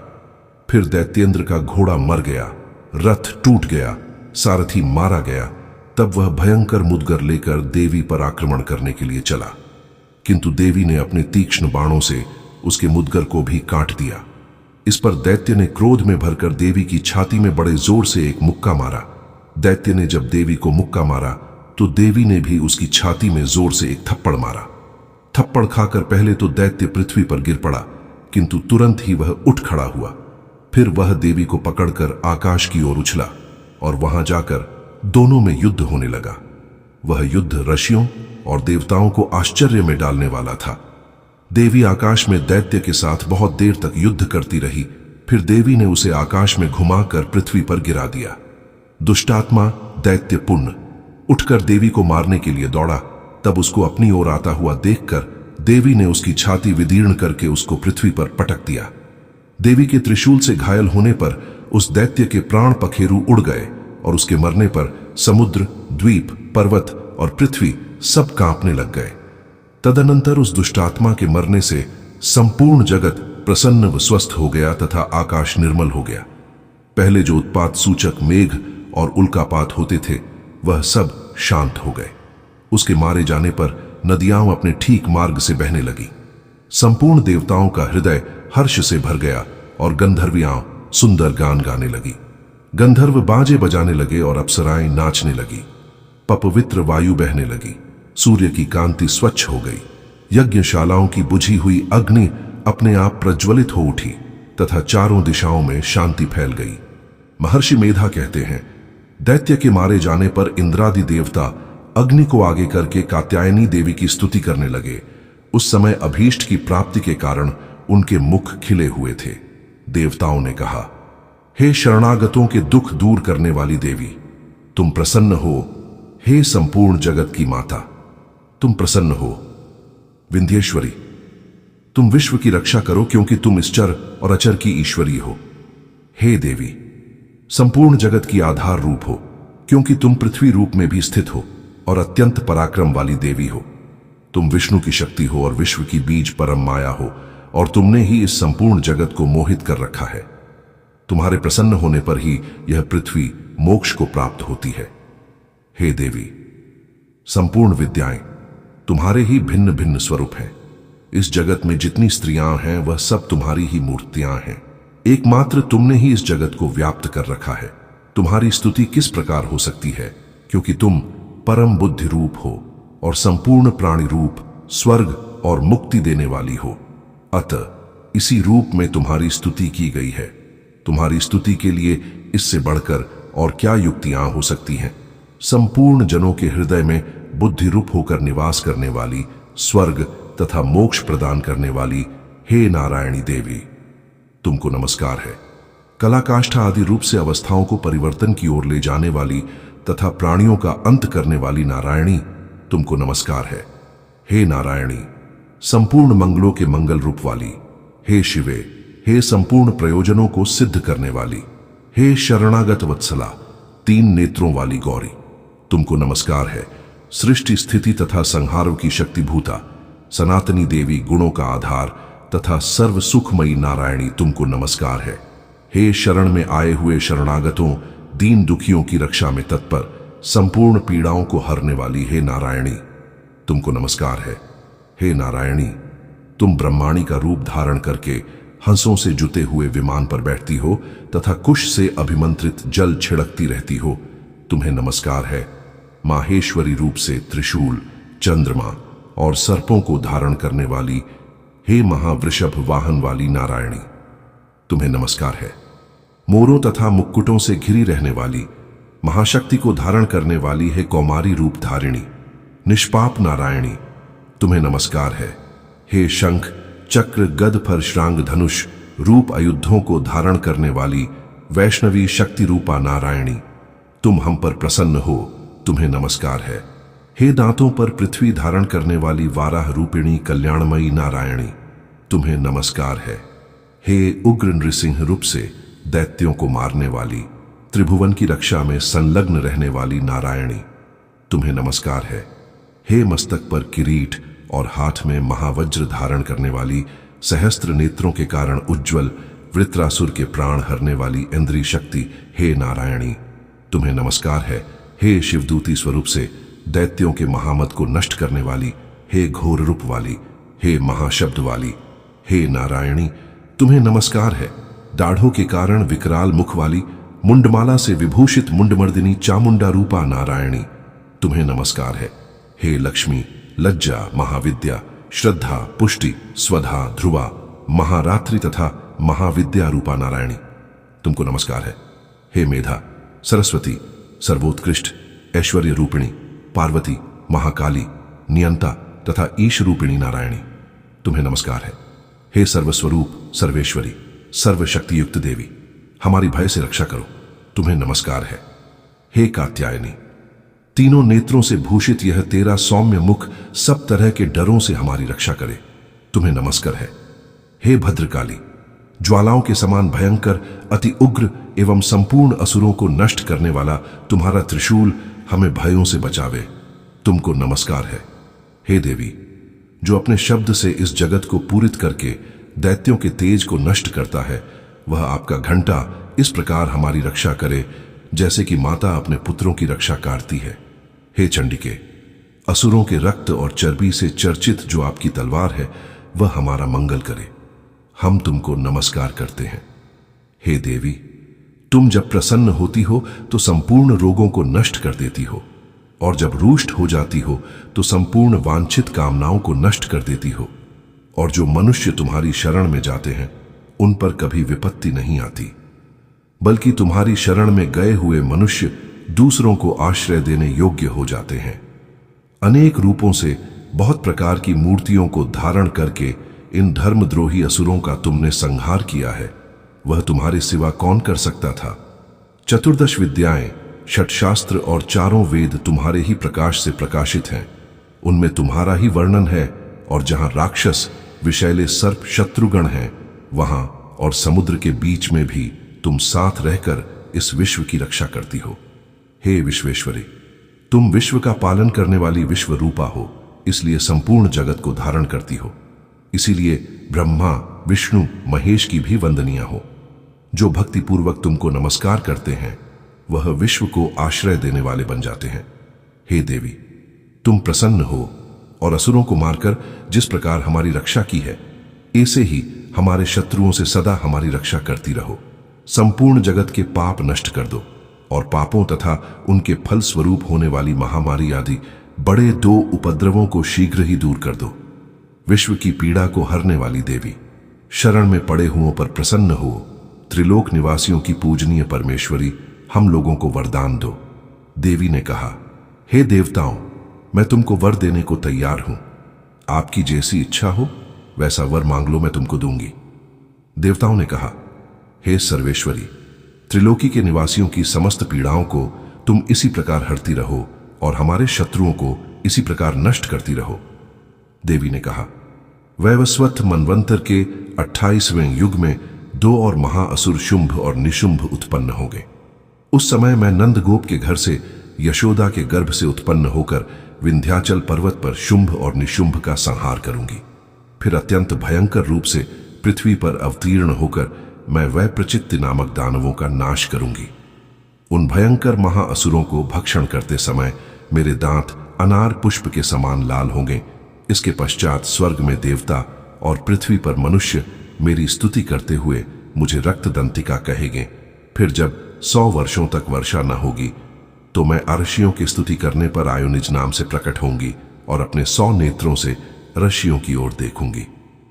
फिर दैत्येंद्र का घोड़ा मर गया, रथ टूट गया, सारथी मारा गया। तब वह भयंकर मुदगर लेकर देवी पर आक्रमण करने के लिए चला, किंतु देवी ने अपने तीक्ष्ण बाणों से उसके मुदगर को भी काट दिया। इस पर दैत्य ने क्रोध में भरकर देवी की छाती में बड़े जोर से एक मुक्का मारा। दैत्य ने जब देवी को मुक्का मारा तो देवी ने भी उसकी छाती में जोर से एक थप्पड़ मारा। थप्पड़ खाकर पहले तो दैत्य पृथ्वी पर गिर पड़ा, किंतु तुरंत ही वह उठ खड़ा हुआ। फिर वह देवी को पकड़कर आकाश की ओर उछला और वहां जाकर दोनों में युद्ध होने लगा। वह युद्ध ऋषियों और देवताओं को आश्चर्य में डालने वाला था। देवी आकाश में दैत्य के साथ बहुत देर तक युद्ध करती रही। फिर देवी ने उसे आकाश में घुमाकर पृथ्वी पर गिरा दिया। दुष्टात्मा दैत्य पुण्य उठकर देवी को मारने के लिए दौड़ा। तब उसको अपनी ओर आता हुआ देखकर देवी ने उसकी छाती विदीर्ण करके उसको पृथ्वी पर पटक दिया। देवी के त्रिशूल से घायल होने पर उस दैत्य के प्राण पखेरु उड़ गए और उसके मरने पर समुद्र, द्वीप, पर्वत और पृथ्वी सब कांपने लग गए। तदनंतर उस दुष्टात्मा के मरने से संपूर्ण जगत प्रसन्न व स्वस्थ हो गया तथा आकाश निर्मल हो गया। पहले जो उत्पात सूचक मेघ और उल्कापात होते थे वह सब शांत हो गए। उसके मारे जाने पर नदियां अपने ठीक मार्ग से बहने लगी। संपूर्ण देवताओं का हृदय हर्ष से भर गया और गंधर्वियां सुंदर गान गाने लगी। गंधर्व बाजे बजाने लगे और अप्सराएं नाचने लगी। पवित्र वायु बहने लगी। सूर्य की कांति स्वच्छ हो गई। यज्ञशालाओं की बुझी हुई अग्नि अपने आप प्रज्वलित हो उठी तथा चारों दिशाओं में शांति फैल गई। महर्षि मेधा कहते हैं, दैत्य के मारे जाने पर इंद्रादि देवता अग्नि को आगे करके कात्यायनी देवी की स्तुति करने लगे। उस समय अभीष्ट की प्राप्ति के कारण उनके मुख खिले हुए थे। देवताओं ने कहा, हे शरणागतों के दुख दूर करने वाली देवी, तुम प्रसन्न हो। हे संपूर्ण जगत की माता, तुम प्रसन्न हो। विंध्येश्वरी, तुम विश्व की रक्षा करो क्योंकि तुम इस चर और अचर की ईश्वरी हो। हे देवी, संपूर्ण जगत की आधार रूप हो क्योंकि तुम पृथ्वी रूप में भी स्थित हो और अत्यंत पराक्रम वाली देवी हो। तुम विष्णु की शक्ति हो और विश्व की बीज परम माया हो और तुमने ही इस संपूर्ण जगत को मोहित कर रखा है। तुम्हारे प्रसन्न होने पर ही यह पृथ्वी मोक्ष को प्राप्त होती है। हे देवी, संपूर्ण विद्याएं तुम्हारे ही भिन्न भिन्न स्वरूप हैं। इस जगत में जितनी स्त्रियां हैं वह सब तुम्हारी ही मूर्तियां हैं। एकमात्र तुमने ही इस जगत को व्याप्त कर रखा है। तुम्हारी स्तुति किस प्रकार हो सकती है, क्योंकि तुम परम बुद्धि रूप हो और संपूर्ण प्राणी रूप, स्वर्ग और मुक्ति देने वाली हो। अतः इसी रूप में तुम्हारी स्तुति की गई है। तुम्हारी स्तुति के लिए इससे बढ़कर और क्या युक्तियां हो सकती हैं। संपूर्ण जनों के हृदय में बुद्धि रूप होकर निवास करने वाली, स्वर्ग तथा मोक्ष प्रदान करने वाली, हे नारायणी देवी, तुमको नमस्कार है। कलाकाष्ठा आदि रूप से अवस्थाओं को परिवर्तन की ओर ले जाने वाली तथा प्राणियों का अंत करने वाली नारायणी, तुमको नमस्कार है। हे नारायणी, संपूर्ण मंगलों के मंगल रूप वाली, हे शिवे, हे संपूर्ण प्रयोजनों को सिद्ध करने वाली, हे शरणागत वत्सला, तीन नेत्रों वाली गौरी, तुमको नमस्कार है। सृष्टि स्थिति तथा संहारों की शक्तिभूता, सनातनी देवी, गुणों का आधार तथा सर्व सुखमयी नारायणी, तुमको नमस्कार है। हे शरण में आए हुए शरणागतों, दीन दुखियों की रक्षा में तत्पर, संपूर्ण पीड़ाओं को हरने वाली, हे नारायणी, तुमको नमस्कार है। हे नारायणी, तुम ब्रह्माणी का रूप धारण करके हंसों से जुते हुए विमान पर बैठती हो तथा कुश से अभिमंत्रित जल छिड़कती रहती हो, तुम्हें नमस्कार है। माहेश्वरी रूप से त्रिशूल, चंद्रमा और सर्पों को धारण करने वाली, हे महावृषभ वाहन वाली नारायणी, तुम्हें नमस्कार है। मोरों तथा मुक्कुटों से घिरी रहने वाली, महाशक्ति को धारण करने वाली, हे कौमारी रूप धारिणी, निष्पाप नारायणी, तुम्हें नमस्कार है। हे शंख, चक्र, गद, परशुरांग, धनुष रूप आयुधों को धारण करने वाली, वैष्णवी शक्ति रूपा नारायणी, तुम हम पर प्रसन्न हो, तुम्हें नमस्कार है। हे दांतों पर पृथ्वी धारण करने वाली वाराह रूपिणी कल्याणमयी नारायणी, तुम्हें नमस्कार है। हे उग्र नृसिंह रूप से दैत्यों को मारने वाली, त्रिभुवन की रक्षा में संलग्न रहने वाली नारायणी, तुम्हें नमस्कार है। हे मस्तक पर किरीट और हाथ में महावज्र धारण करने वाली, सहस्त्र नेत्रों के कारण उज्ज्वल, वृत्रासुर के प्राण हरने वाली इंद्री शक्ति, हे नारायणी, तुम्हें नमस्कार है। हे शिवदूती स्वरूप से दैत्यों के महामत को नष्ट करने वाली, हे घोर रूप वाली, हे महाशब्द वाली, हे नारायणी, तुम्हें नमस्कार है। दाढ़ों के कारण विकराल मुख वाली, मुंडमाला से विभूषित मुंडमर्दिनी चामुंडा रूपा नारायणी, तुम्हें नमस्कार है। हे लक्ष्मी, लज्जा, महाविद्या, श्रद्धा, पुष्टि, स्वधा, ध्रुवा, महारात्रि तथा महाविद्या रूपा नारायणी, तुमको नमस्कार है। हे मेधा, सरस्वती, सर्वोत्कृष्ट, ऐश्वर्य रूपिणी, पार्वती, महाकाली, नियंता तथा ईश रूपिणी नारायणी, तुम्हें नमस्कार है। हे सर्वस्वरूप, सर्वेश्वरी, सर्वशक्ति युक्त देवी, हमारी भय से रक्षा करो, तुम्हें नमस्कार है। हे कात्यायनी, तीनों नेत्रों से भूषित यह तेरा सौम्य मुख सब तरह के डरों से हमारी रक्षा करे, तुम्हें नमस्कार है। हे भद्रकाली, ज्वालाओं के समान भयंकर, अति उग्र एवं संपूर्ण असुरों को नष्ट करने वाला तुम्हारा त्रिशूल हमें भयों से बचावे, तुमको नमस्कार है। हे देवी, जो अपने शब्द से इस जगत को पूरित करके दैत्यों के तेज को नष्ट करता है, वह आपका घंटा इस प्रकार हमारी रक्षा करे जैसे कि माता अपने पुत्रों की रक्षा करती है। हे चंडिके, असुरों के रक्त और चर्बी से चर्चित जो आपकी तलवार है वह हमारा मंगल करे। हम तुमको नमस्कार करते हैं। हे देवी, तुम जब प्रसन्न होती हो तो संपूर्ण रोगों को नष्ट कर देती हो, और जब रुष्ट हो जाती हो तो संपूर्ण वांछित कामनाओं को नष्ट कर देती हो। और जो मनुष्य तुम्हारी शरण में जाते हैं उन पर कभी विपत्ति नहीं आती, बल्कि तुम्हारी शरण में गए हुए मनुष्य दूसरों को आश्रय देने योग्य हो जाते हैं। अनेक रूपों से बहुत प्रकार की मूर्तियों को धारण करके इन धर्मद्रोही असुरों का तुमने संहार किया है। वह तुम्हारे सिवा कौन कर सकता था? चतुर्दश विद्याएं, षटशास्त्र और चारों वेद तुम्हारे ही प्रकाश से प्रकाशित हैं। उनमें तुम्हारा ही वर्णन है, और जहां राक्षस विषैले सर्प शत्रुगण हैं वहां और समुद्र के बीच में भी तुम साथ रहकर इस विश्व की रक्षा करती हो। हे विश्वेश्वरी, तुम विश्व का पालन करने वाली विश्व रूपा हो, इसलिए संपूर्ण जगत को धारण करती हो। इसीलिए ब्रह्मा, विष्णु, महेश की भी वंदनीय हो। जो भक्तिपूर्वक तुमको नमस्कार करते हैं वह विश्व को आश्रय देने वाले बन जाते हैं। हे देवी, तुम प्रसन्न हो और असुरों को मारकर जिस प्रकार हमारी रक्षा की है, ऐसे ही हमारे शत्रुओं से सदा हमारी रक्षा करती रहो। संपूर्ण जगत के पाप नष्ट कर दो, और पापों तथा उनके फल स्वरूप होने वाली महामारी आदि बड़े 2 उपद्रवों को शीघ्र ही दूर कर दो। विश्व की पीड़ा को हरने वाली देवी, शरण में पड़े हुओं पर प्रसन्न हो। त्रिलोक निवासियों की पूजनीय परमेश्वरी, हम लोगों को वरदान दो। देवी ने कहा, हे देवताओं, मैं तुमको वर देने को तैयार हूं। आपकी जैसी इच्छा हो वैसा वर मांग लो, मैं तुमको दूंगी। देवताओं ने कहा, हे सर्वेश्वरी, त्रिलोकी के निवासियों की समस्त पीड़ाओं को तुम इसी प्रकार हरती रहो और हमारे शत्रुओं को इसी प्रकार नष्ट करती रहो। देवी ने कहा, वैवस्वत मनवंतर के 28वें युग में 2 और महाअसुर शुंभ और निशुंभ उत्पन्न होंगे। उस समय मैं नंदगोप के घर से यशोदा के गर्भ से उत्पन्न होकर विंध्याचल पर्वत पर शुंभ और निशुंभ का संहार करूंगी। फिर अत्यंत भयंकर रूप से पृथ्वी पर अवतीर्ण होकर मैं वैप्रचित्ति नामक दानवों का नाश करूंगी। उन भयंकर महाअसुरों को भक्षण करते समय मेरे दांत अनार पुष्प के समान लाल होंगे। इसके पश्चात स्वर्ग में देवता और पृथ्वी पर मनुष्य मेरी स्तुति करते हुए मुझे रक्तदंतिका कहेंगे। फिर जब 100 वर्षों तक वर्षा न होगी तो मैं अर्षियों की स्तुति करने पर आयुनिज नाम से प्रकट होंगी और अपने 100 नेत्रों से ऋषियों की ओर देखूंगी।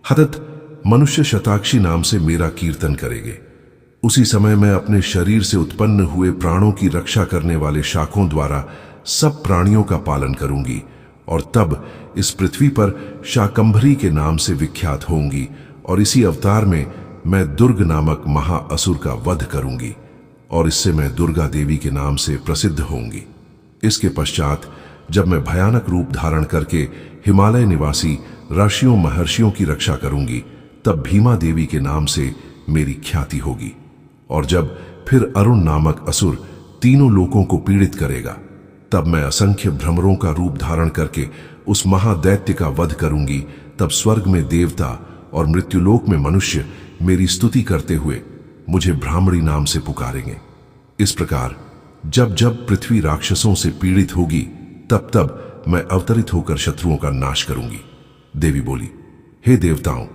हतत मनुष्य शताक्षी नाम से मेरा कीर्तन करेंगे। उसी समय मैं अपने शरीर से उत्पन्न हुए प्राणों की रक्षा करने वाले शाखों द्वारा सब प्राणियों का पालन करूंगी, और तब इस पृथ्वी पर शाकंभरी के नाम से विख्यात होंगी, और इसी अवतार में मैं दुर्ग नामक महाअसुर का वध करूंगी, और इससे मैं दुर्गा देवी के नाम से प्रसिद्ध होंगी। इसके पश्चात जब मैं भयानक रूप धारण करके हिमालय निवासी ऋषियों महर्षियों की रक्षा करूंगी, तब भीमा देवी के नाम से मेरी ख्याति होगी। और जब फिर अरुण नामक असुर तीनों लोकों को पीड़ित करेगा, तब मैं असंख्य भ्रमरों का रूप धारण करके उस महादैत्य का वध करूंगी। तब स्वर्ग में देवता और मृत्युलोक में मनुष्य मेरी स्तुति करते हुए मुझे ब्राह्मणी नाम से पुकारेंगे। इस प्रकार जब जब पृथ्वी राक्षसों से पीड़ित होगी, तब तब मैं अवतरित होकर शत्रुओं का नाश करूंगी। देवी बोली, हे देवताओं,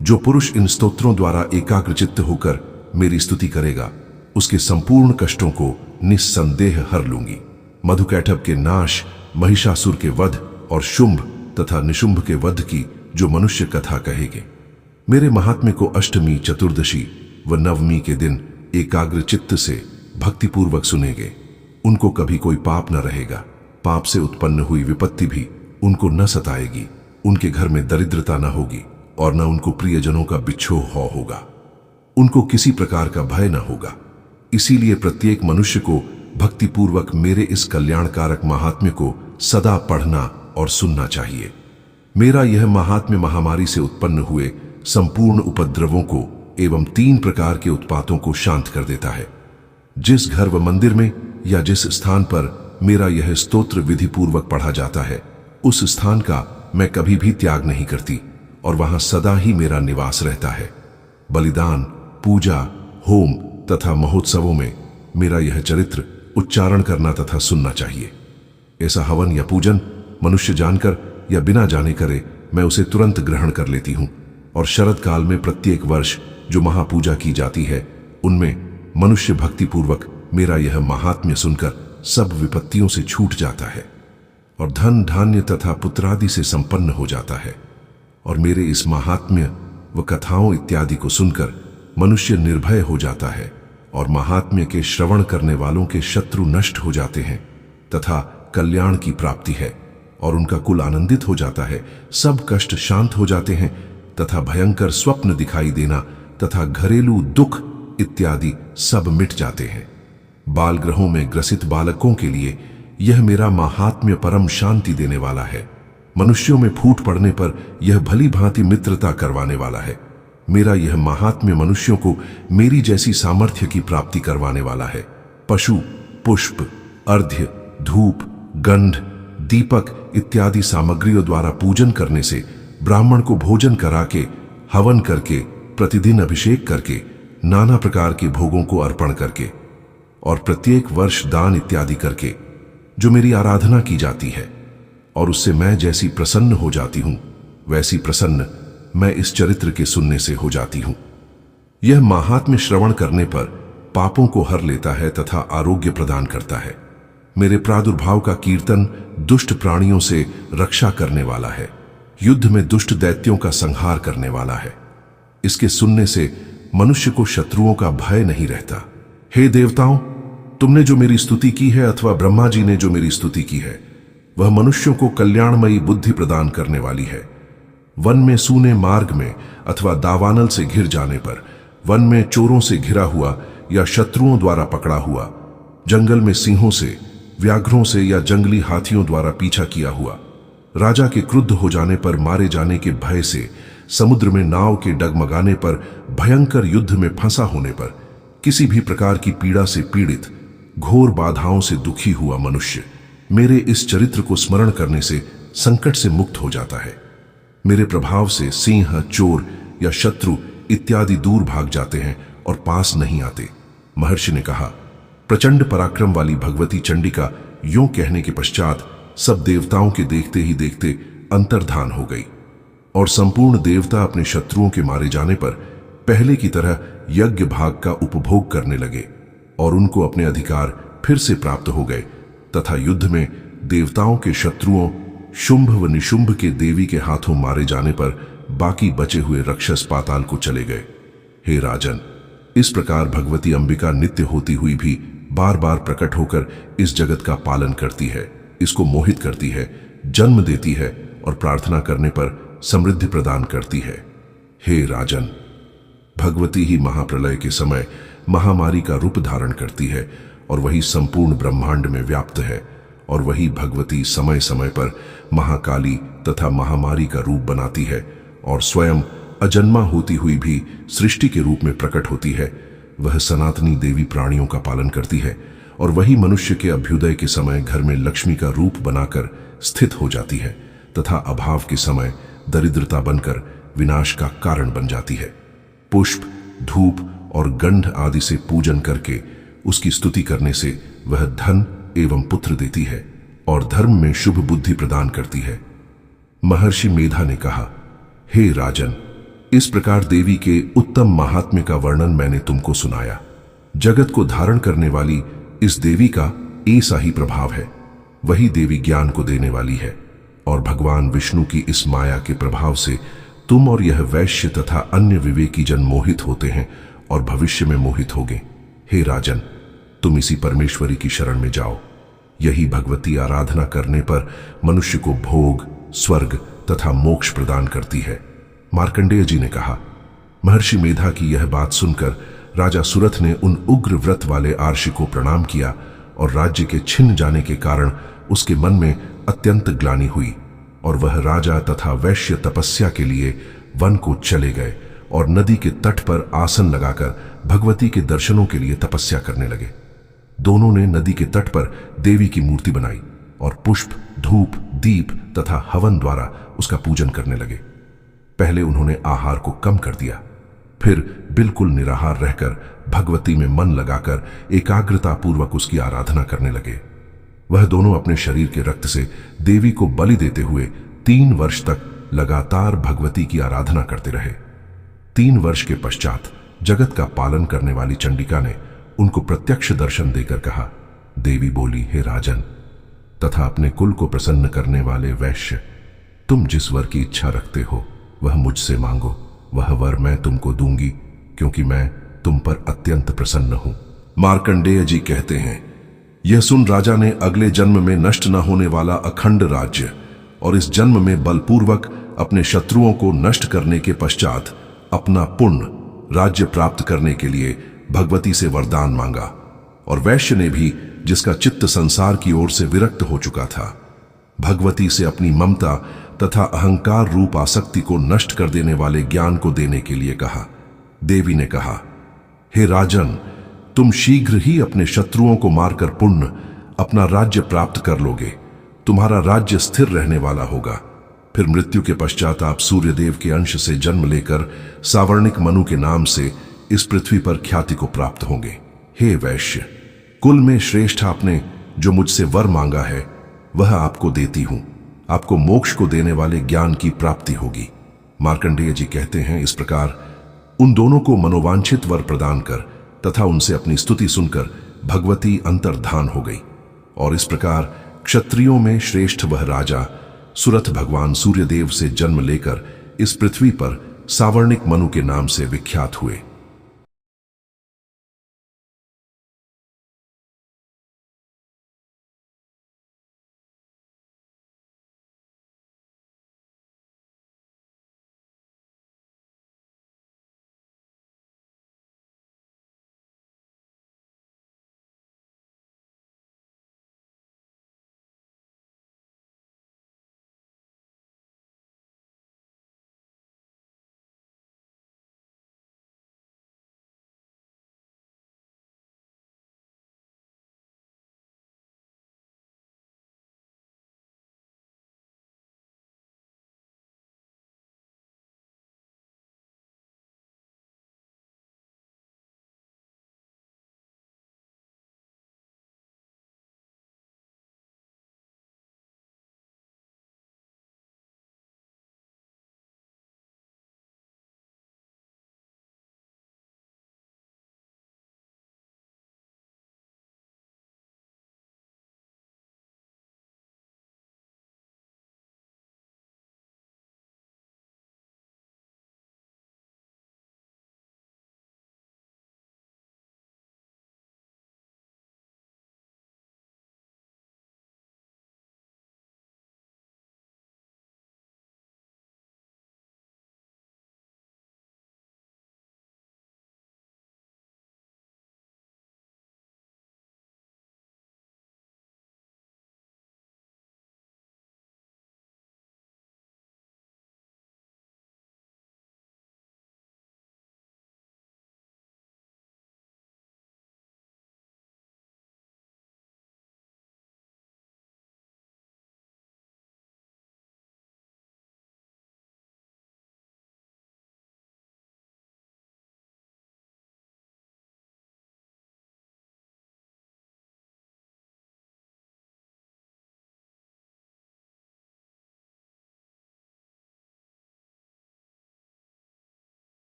जो पुरुष इन स्तोत्रों द्वारा एकाग्रचित्त होकर मेरी स्तुति करेगा, उसके संपूर्ण कष्टों को निस्संदेह हर लूंगी। मधुकैटभ के नाश, महिषासुर के वध और शुंभ तथा निशुंभ के वध की जो मनुष्य कथा कहेंगे, मेरे महात्म्य को अष्टमी, चतुर्दशी व नवमी के दिन एकाग्रचित्त से भक्तिपूर्वक सुनेंगे, उनको कभी कोई पाप न रहेगा। पाप से उत्पन्न हुई विपत्ति भी उनको न सताएगी। उनके घर में दरिद्रता न होगी और न उनको प्रियजनों का बिछोह होगा। उनको किसी प्रकार का भय न होगा। इसीलिए प्रत्येक मनुष्य को भक्तिपूर्वक मेरे इस कल्याणकारक महात्म्य को सदा पढ़ना और सुनना चाहिए। मेरा यह महात्म्य महामारी से उत्पन्न हुए संपूर्ण उपद्रवों को एवं 3 प्रकार के उत्पातों को शांत कर देता है। जिस घर व मंदिर में या जिस स्थान पर मेरा यह स्तोत्र विधि पूर्वक पढ़ा जाता है, उस स्थान का मैं कभी भी त्याग नहीं करती और वहां सदा ही मेरा निवास रहता है। बलिदान, पूजा, होम तथा महोत्सवों में मेरा यह चरित्र उच्चारण करना तथा सुनना चाहिए। ऐसा हवन या पूजन मनुष्य जानकर या बिना जाने करे, मैं उसे तुरंत ग्रहण कर लेती हूं। और शरद काल में प्रत्येक वर्ष जो महापूजा की जाती है, उनमें मनुष्य भक्तिपूर्वक मेरा यह महात्म्य सुनकर सब विपत्तियों से छूट जाता है और धन धान्य तथा पुत्रादि से संपन्न हो जाता है। और मेरे इस महात्म्य व कथाओं इत्यादि को सुनकर मनुष्य निर्भय हो जाता है और महात्म्य के श्रवण करने वालों के शत्रु नष्ट हो जाते हैं तथा कल्याण की प्राप्ति है और उनका कुल आनंदित हो जाता है। सब कष्ट शांत हो जाते हैं तथा भयंकर स्वप्न दिखाई देना तथा घरेलू दुख इत्यादि सब मिट जाते हैं। बाल ग्रहों में ग्रसित बालकों के लिए यह मेरा महात्म्य परम शांति देने वाला है। मनुष्यों में फूट पड़ने पर यह भली भांति मित्रता करवाने वाला है। मेरा यह महात्म्य मनुष्यों को मेरी जैसी सामर्थ्य की प्राप्ति करवाने वाला है। पशु, पुष्प, अर्घ्य, धूप, गंध, दीपक इत्यादि सामग्रियों द्वारा पूजन करने से, ब्राह्मण को भोजन करा के, हवन करके, प्रतिदिन अभिषेक करके, नाना प्रकार के भोगों को अर्पण करके और प्रत्येक वर्ष दान इत्यादि करके जो मेरी आराधना की जाती है, और उससे मैं जैसी प्रसन्न हो जाती हूं, वैसी प्रसन्न मैं इस चरित्र के सुनने से हो जाती हूं। यह महात्म्य श्रवण करने पर पापों को हर लेता है तथा आरोग्य प्रदान करता है। मेरे प्रादुर्भाव का कीर्तन दुष्ट प्राणियों से रक्षा करने वाला है, युद्ध में दुष्ट दैत्यों का संहार करने वाला है। इसके सुनने से मनुष्य को शत्रुओं का भय नहीं रहता। हे देवताओं, तुमने जो मेरी स्तुति की है अथवा ब्रह्मा जी ने जो मेरी स्तुति की है, वह मनुष्यों को कल्याणमयी बुद्धि प्रदान करने वाली है। वन में सूने मार्ग में अथवा दावानल से घिर जाने पर, वन में चोरों से घिरा हुआ या शत्रुओं द्वारा पकड़ा हुआ, जंगल में सिंहों से, व्याघ्रों से या जंगली हाथियों द्वारा पीछा किया हुआ, राजा के क्रुद्ध हो जाने पर मारे जाने के भय से, समुद्र में नाव के डगमगाने पर, भयंकर युद्ध में फंसा होने पर, किसी भी प्रकार की पीड़ा से पीड़ित, घोर बाधाओं से दुखी हुआ मनुष्य मेरे इस चरित्र को स्मरण करने से संकट से मुक्त हो जाता है। मेरे प्रभाव से सिंह, चोर या शत्रु इत्यादि दूर भाग जाते हैं और पास नहीं आते। महर्षि ने कहा, प्रचंड पराक्रम वाली भगवती चंडिका यूं कहने के पश्चात सब देवताओं के देखते ही देखते अंतर्धान हो गई और संपूर्ण देवता अपने शत्रुओं के मारे जाने पर पहले की तरह यज्ञ भाग का उपभोग करने लगे और उनको अपने अधिकार फिर से प्राप्त हो गए तथा युद्ध में देवताओं के शत्रुओं शुंभ व निशुंभ के देवी के हाथों मारे जाने पर बाकी बचे हुए राक्षस पाताल को चले गए। हे राजन, इस प्रकार भगवती अंबिका नित्य होती हुई भी बार बार प्रकट होकर इस जगत का पालन करती है, इसको मोहित करती है, जन्म देती है और प्रार्थना करने पर समृद्धि प्रदान करती है। हे राजन, भगवती ही महाप्रलय के समय महामारी का रूप धारण करती है और वही संपूर्ण ब्रह्मांड में व्याप्त है, और वही भगवती समय समय पर महाकाली तथा महामारी का रूप बनाती है और स्वयं अजन्मा होती हुई भी सृष्टि के रूप में प्रकट होती है। वह सनातनी देवी प्राणियों का पालन करती है और वही मनुष्य के अभ्युदय के समय घर में लक्ष्मी का रूप बनाकर स्थित हो जाती है तथा अभाव के समय दरिद्रता बनकर विनाश का कारण बन जाती है। पुष्प, धूप और गंध आदि से पूजन करके उसकी स्तुति करने से वह धन एवं पुत्र देती है और धर्म में शुभ बुद्धि प्रदान करती है। महर्षि मेधा ने कहा, हे राजन, इस प्रकार देवी के उत्तम महात्म्य का वर्णन मैंने तुमको सुनाया। जगत को धारण करने वाली इस देवी का ऐसा ही प्रभाव है। वही देवी ज्ञान को देने वाली है और भगवान विष्णु की इस माया के प्रभाव से तुम और यह वैश्य तथा अन्य विवेकी जन मोहित होते हैं और भविष्य में मोहित होगे। हे राजन, तुम इसी परमेश्वरी की शरण में जाओ। यही भगवती आराधना करने पर मनुष्य को भोग, स्वर्ग तथा मोक्ष प्रदान करती है। मार्कंडेय जी ने कहा, महर्षि मेधा की यह बात सुनकर राजा सुरथ ने उन उग्र व्रत वाले आर्षि को प्रणाम किया और राज्य के छिन्न जाने के कारण उसके मन में अत्यंत ग्लानि हुई और वह राजा तथा वैश्य तपस्या के लिए वन को चले गए और नदी के तट पर आसन लगाकर भगवती के दर्शनों के लिए तपस्या करने लगे। दोनों ने नदी के तट पर देवी की मूर्ति बनाई और पुष्प, धूप, दीप तथा हवन द्वारा उसका पूजन करने लगे। पहले उन्होंने आहार को कम कर दिया, फिर बिल्कुल निराहार रहकर भगवती में मन लगाकर एकाग्रता पूर्वक उसकी आराधना करने लगे। वह दोनों अपने शरीर के रक्त से देवी को बलि देते हुए 3 वर्ष तक लगातार भगवती की आराधना करते रहे। 3 वर्ष के पश्चात जगत का पालन करने वाली चंडिका ने उनको प्रत्यक्ष दर्शन देकर कहा। देवी बोली, हे राजन तथा अपने कुल को प्रसन्न करने वाले वैश्य, तुम जिस वर की इच्छा रखते हो वह मुझसे मांगो, वह वर मैं तुमको दूंगी, क्योंकि मैं तुम पर अत्यंत प्रसन्न हूं। मार्कंडेय जी कहते हैं, यह सुन राजा ने अगले जन्म में नष्ट न होने वाला अखंड राज्य और इस जन्म में बलपूर्वक अपने शत्रुओं को नष्ट करने के पश्चात अपना पूर्ण राज्य प्राप्त करने के लिए भगवती से वरदान मांगा। और वैश्य ने भी, जिसका चित्त संसार की ओर से विरक्त हो चुका था, भगवती से अपनी ममता तथा अहंकार रूप आसक्ति को नष्ट कर देने वाले ज्ञान को देने के लिए कहा। देवी ने कहा, हे राजन, तुम शीघ्र ही अपने शत्रुओं को मारकर पुण्य अपना राज्य प्राप्त कर लोगे। तुम्हारा राज्य स्थिर रहने वाला होगा। फिर मृत्यु के पश्चात आप सूर्यदेव के अंश से जन्म लेकर सावर्णिक मनु के नाम से इस पृथ्वी पर ख्याति को प्राप्त होंगे। हे वैश्य, कुल में श्रेष्ठ आपने जो मुझसे वर मांगा है वह आपको देती हूं। आपको मोक्ष को देने वाले ज्ञान की प्राप्ति होगी। मार्कंडेय जी कहते हैं, इस प्रकार उन दोनों को मनोवांछित वर प्रदान कर तथा उनसे अपनी स्तुति सुनकर भगवती अंतर्धान हो गई। और इस प्रकार क्षत्रियों में श्रेष्ठ वह राजा सुरथ भगवान सूर्यदेव से जन्म लेकर इस पृथ्वी पर सावर्णिक मनु के नाम से विख्यात हुए।